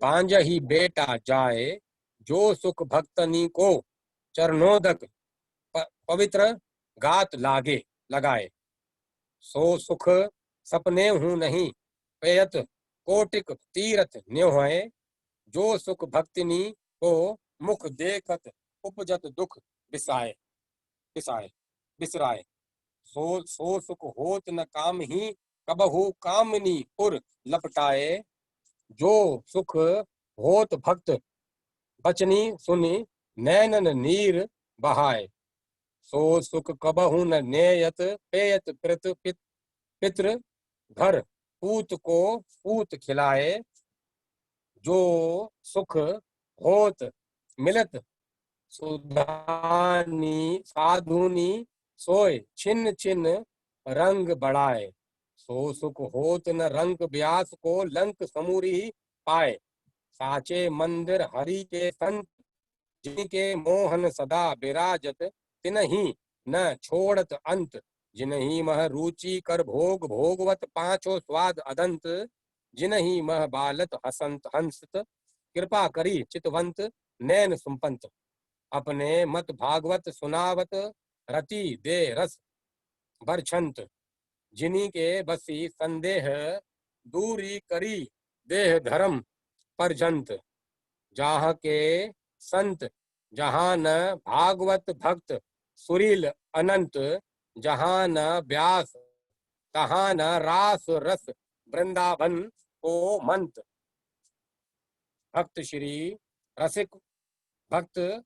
A: बांझही बेटा जाए, जो सुख भक्तनी को चरणोदक पवित्र गात लगाए। सो सुख सपने हूँ नहीं, पेयत कोटिक तीरथ न्योय। जो सुख भक्तिनी को मुख देखत उपजत दुख बिसराए। सो सुख होत न काम ही, कबहु कामनी पुर लपटाए। जो सुख होत भक्त बचनी सुनी, नैनन नीर बहाए। सो सुख कबहु न नेयत पेयत पितृ घर पूत को पूत खिलाए। जो सुख होत मिलत सुधानी साधुनी, सोय छिन्न छिन्न रंग बढ़ाए। सो सुख होत न रंग व्यास को लंक समूरी पाए। साचे मंदिर हरि के संत, जिनके मोहन सदा विराजत। तिनहि न छोड़त अंत, जिनहि मह रुचि कर भोग भोगवत पांचों स्वाद अदंत। जिनहि मह बालत हसंत हंसत, कृपा करी चितवंत नैन सुपंत। अपने मत भागवत सुनावत, रति दे रस बरछंत। जिनी के बसी संदेह, दूरी करी देह धर्म परजंत। जाह के संत जहाँ न भागवत भक्त सुरील अनंत। जहाँ न व्यास तहाँ न रास रस वृंदावन को मंत। भक्त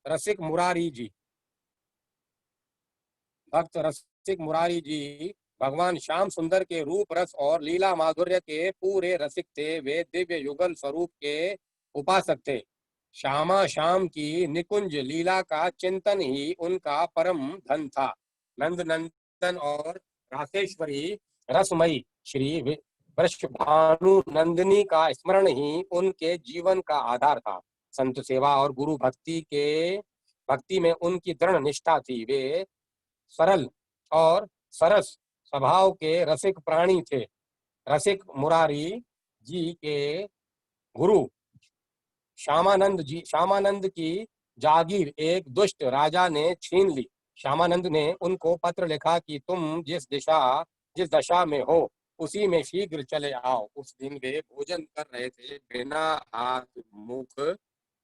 A: रसिक मुरारी जी। भक्त रसिक मुरारी जी भगवान श्याम सुंदर के रूप रस और लीला माधुर्य के पूरे रसिक थे। वे दिव्य युगल स्वरूप के उपासक थे। श्यामा श्याम की निकुंज लीला का चिंतन ही उनका परम धन था। नंद नंदन और रासेश्वरी रसमयी श्री वृषभानु नंदिनी का स्मरण ही उनके जीवन का आधार था। संत सेवा और गुरु भक्ति में उनकी दृढ़ निष्ठा थी। वे सरल और सरस स्वभाव के रसिक प्राणी थे। रसिक मुरारी जी के गुरु श्यामानंद की जागीर एक दुष्ट राजा ने छीन ली। श्यामानंद ने उनको पत्र लिखा कि तुम जिस दशा में हो, उसी में शीघ्र चले आओ। उस दिन वे भोजन कर रहे थे, बिना हाथ मुख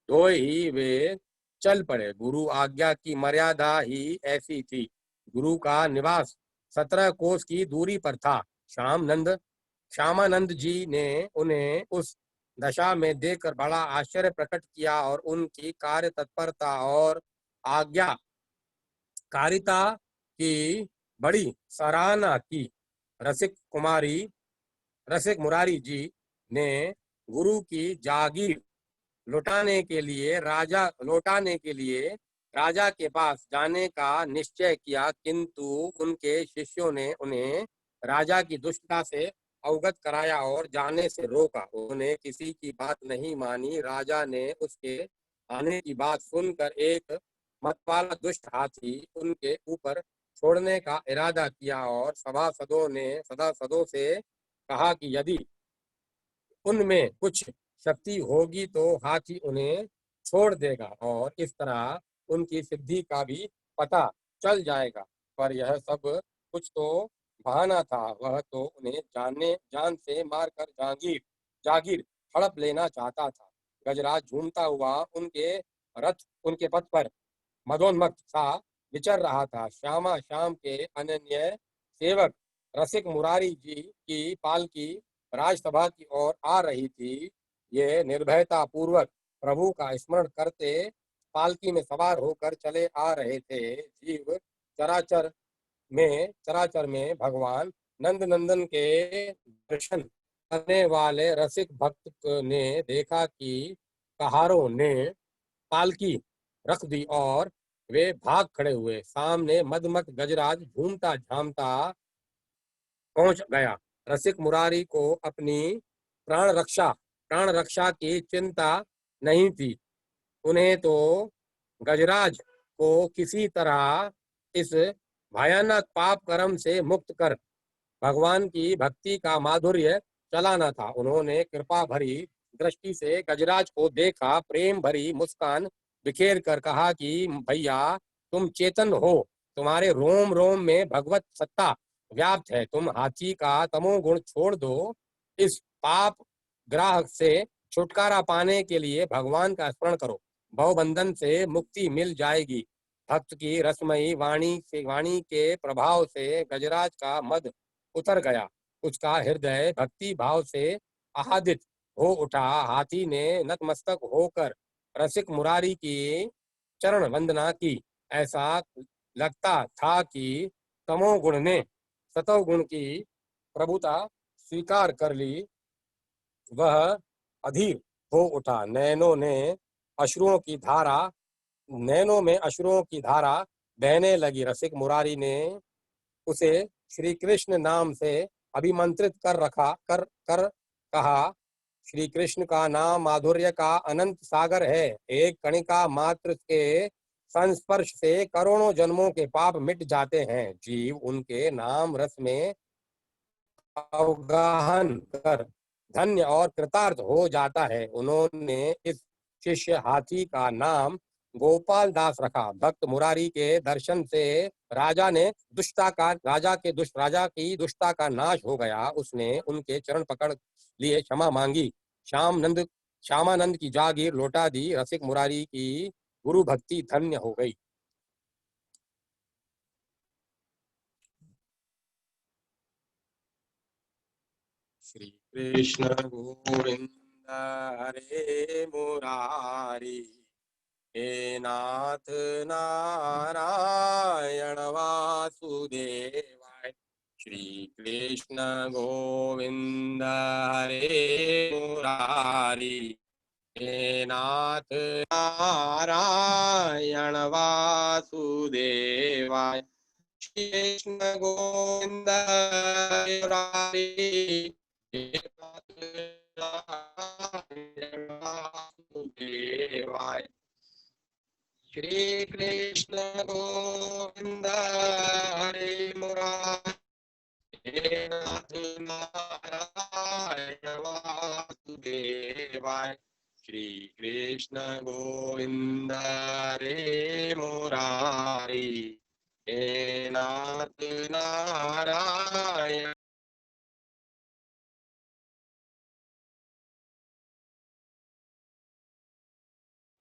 A: धोए ही वे चल पड़े। गुरु आज्ञा की मर्यादा ही ऐसी थी। गुरु का निवास 17 कोस की दूरी पर था। श्यामानंद जी ने उन्हें उस दशा में देखकर बड़ा आश्चर्य प्रकट किया और उनकी कार्य तत्परता और आज्ञाकारिता की बड़ी सराहना की। रसिक मुरारी जी ने गुरु की जागीर लौटाने के लिए राजा के पास जाने का निश्चय किया, किंतु उनके शिष्यों ने उन्हें राजा की दुष्टता से अवगत कराया और जाने से रोका। उन्होंने किसी की बात नहीं मानी। राजा ने उसके आने की बात सुनकर एक मतवाला दुष्ट हाथी उनके ऊपर छोड़ने का इरादा किया और सभासदों से कहा कि यदि उनमें कुछ शक्ति होगी तो हाथी उन्हें छोड़ देगा और इस तरह उनकी सिद्धि का भी पता चल जाएगा। पर यह सब कुछ तो बहाना था। वह तो उन्हें जान से मारकर जागीर हड़प लेना चाहता था। गजराज झूमता हुआ उनके पथ पर मदोन्मत्त सा विचर रहा था। श्याम के अनन्य सेवक रसिक मुरारी जी की पालकी राजसभा की ओर आ रही थी। ये निर्भयता पूर्वक प्रभु का स्मरण करते पालकी में सवार होकर चले आ रहे थे। जीव चराचर में भगवान नंद नंदन के दर्शन करने वाले रसिक भक्त ने देखा कि कहारों ने पालकी रख दी और वे भाग खड़े हुए। सामने मदमस्त गजराज झूमता झामता पहुंच गया। रसिक मुरारी को अपनी प्राण रक्षा की चिंता नहीं थी। उन्हें तो गजराज को किसी तरह इस भयानक पाप कर्म से मुक्त कर भगवान की भक्ति का माधुर्य चलाना था। उन्होंने कृपा भरी दृष्टि से गजराज को देखा, प्रेम भरी मुस्कान बिखेर कर कहा कि भैया, तुम चेतन हो, तुम्हारे रोम रोम में भगवत सत्ता व्याप्त है। तुम हाथी का तमोगुण छोड़ दो। इस पाप ग्राह से छुटकारा पाने के लिए भगवान का स्मरण करो, भवबंधन से मुक्ति मिल जाएगी। भक्त की रसमयी वाणी के प्रभाव से गजराज का मद उतर गया। उसका हृदय भक्ति भाव से आह्लादित हो उठा। हाथी ने नतमस्तक होकर रसिक मुरारी की चरण वंदना की। ऐसा लगता था कि तमोगुण ने सतोगुण की प्रभुता स्वीकार कर ली। वह अधीर हो उठा। नैनों में अश्रुओं की धारा बहने लगी। रसिक मुरारी ने उसे श्री कृष्ण नाम से अभिमंत्रित कर कहा, श्री कृष्ण का नाम माधुर्य का अनंत सागर है। एक कणिका मात्र के संस्पर्श से करोड़ों जन्मों के पाप मिट जाते हैं। जीव उनके नाम रस में अवगाहन कर धन्य और कृतार्थ हो जाता है। उन्होंने इस शिष्य हाथी का नाम गोपाल दास रखा। भक्त मुरारी के दर्शन से राजा की दुष्टता का नाश हो गया। उसने उनके चरण पकड़ लिए क्षमा मांगी। श्यामानंद की जागीर लौटा दी। रसिक मुरारी की गुरु भक्ति धन्य हो गई। श्री कृष्ण गोविंद हरे मुरारी, हे नाथ नारायण वासुदेवाय। श्री कृष्ण गोविंद हरे मुरारी, हे नाथ नारायण वासुदेवाय। श्री कृष्ण गोविंद हरे मुरारी, हे नाथ नारायण वासुदेवाय। श्री कृष्ण गोविंद हरे मुरारी, हे नाथ नारायण वासुदेवाय। श्री कृष्ण गोविंद हरे मुरारी, हे नाथ नारायण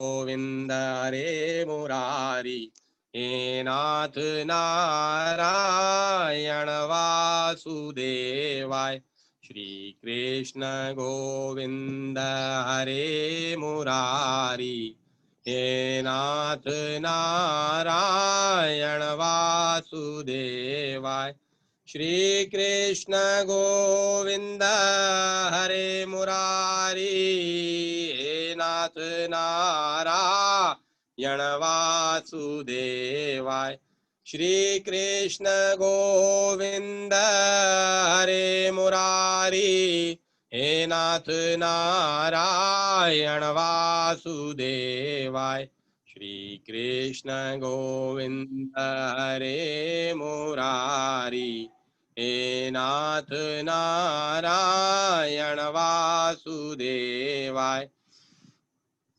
A: गोविंद हरे मुरारी, हे नाथ नारायण वासुदेवाय। श्री कृष्ण गोविंद हरे मुरारी, हे नाथ नारायण वासुदेवाय। श्री कृष्ण गोविंद हरे मुरारी, हे नाथ नारायण वासुदेवाय। श्री कृष्ण गोविंद हरे मुरारी, हे नाथ नारायण वासुदेवाय। श्री कृष्ण गोविंद हरे मुरारी, हे नाथ नारायण वासुदेवाय।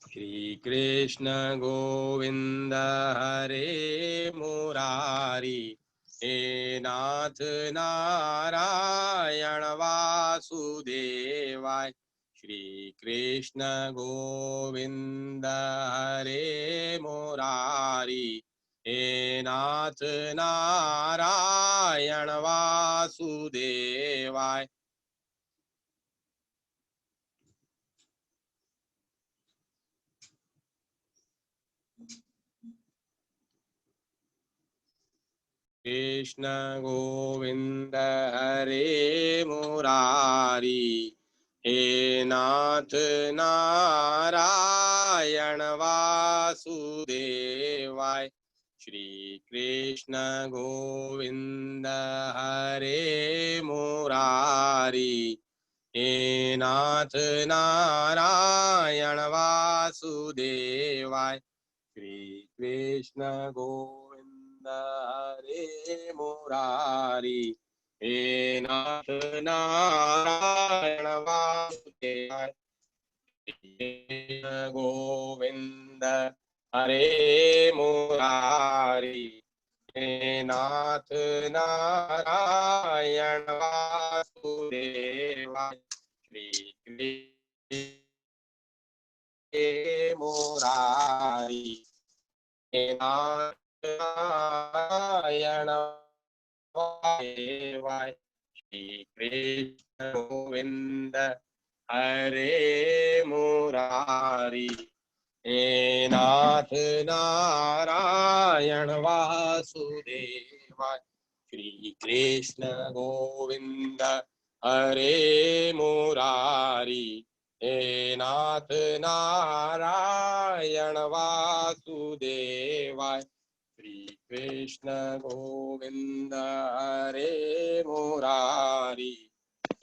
A: श्री कृष्ण गोविंद हरे मुरारी, हे नाथ नारायण वासुदेवाय। श्री कृष्ण गोविंद हरे मुरारी, हे नाथ नारायण वासुदेवाय। कृष्ण गोविंद हरे मुरारी, हे नाथ नारायण वासुदेवाय। श्री कृष्ण गोविंद हरे मुरारी, हे नाथ नारायण वासुदेवाय। श्री कृष्ण गोविंद हरे मुरारी, हे नाथ नारायण वासुदेवाय। गोविंद हरे मुरारी, हे नाथ नारायण वासुदेवाय। श्री कृष्ण मुरारी, हे नाथ नारायण वासुदेवाय। श्री कृष्ण गोविंद हरे मुरारी, हे नाथ नारायण वासुदेवाय। श्री कृष्ण गोविंद हरे मुरारी, हे नाथ नारायण वासुदेवाय। श्री कृष्ण गोविंद हरे मुरारी,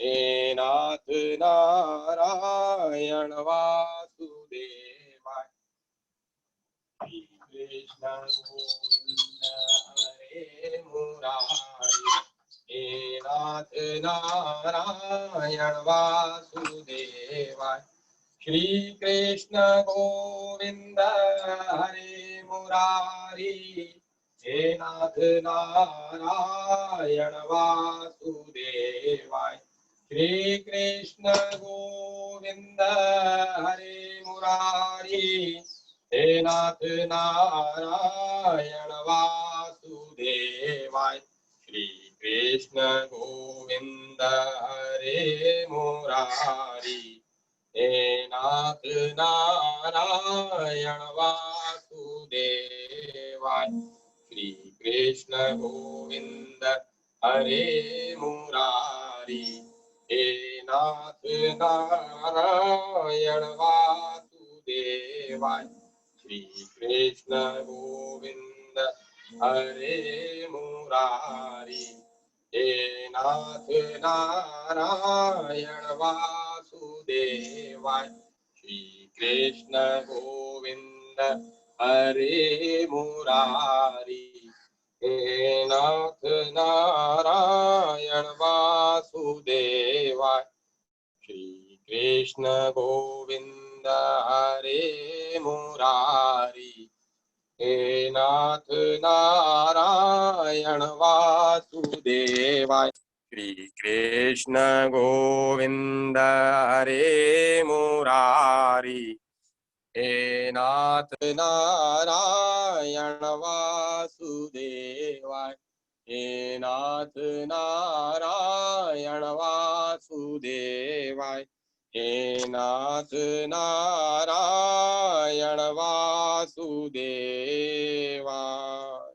A: हे नाथ नारायण वासुदेवाय। श्री कृष्ण गोविंद हरे मुरारी, हे नाथ नारायण वासुदेवाय। श्री कृष्ण गोविंद हरे मुरारी, हे नाथ नारायण वासुदेवाय। श्री कृष्ण गोविंद हरे मुरारी, हे नाथ नारायण वासुदेवाय। श्री कृष्ण गोविंद हरे मुरारी, हे नाथ नारायण वासुदेवाय। श्री कृष्ण गोविंद हरे मुरारी, हे नाथ नारायण वासुदेवाय। श्री कृष्ण गोविंद हरे मुरारी, हे नाथ नारायण वासुदेवाय। श्री कृष्ण गोविंद हरे मुरारी, हे नाथ नारायण वासुदेवाय। श्री कृष्ण गोविंद हरे मुरारी, हे नाथ नारायण वासुदेवाय। श्री कृष्ण गोविंद हरे मुरारी, हे नाथ नारायण वासुदेवाय। हे नाथ नारायण वासुदेवाय। हे नाथ नारायण वासुदेवाय।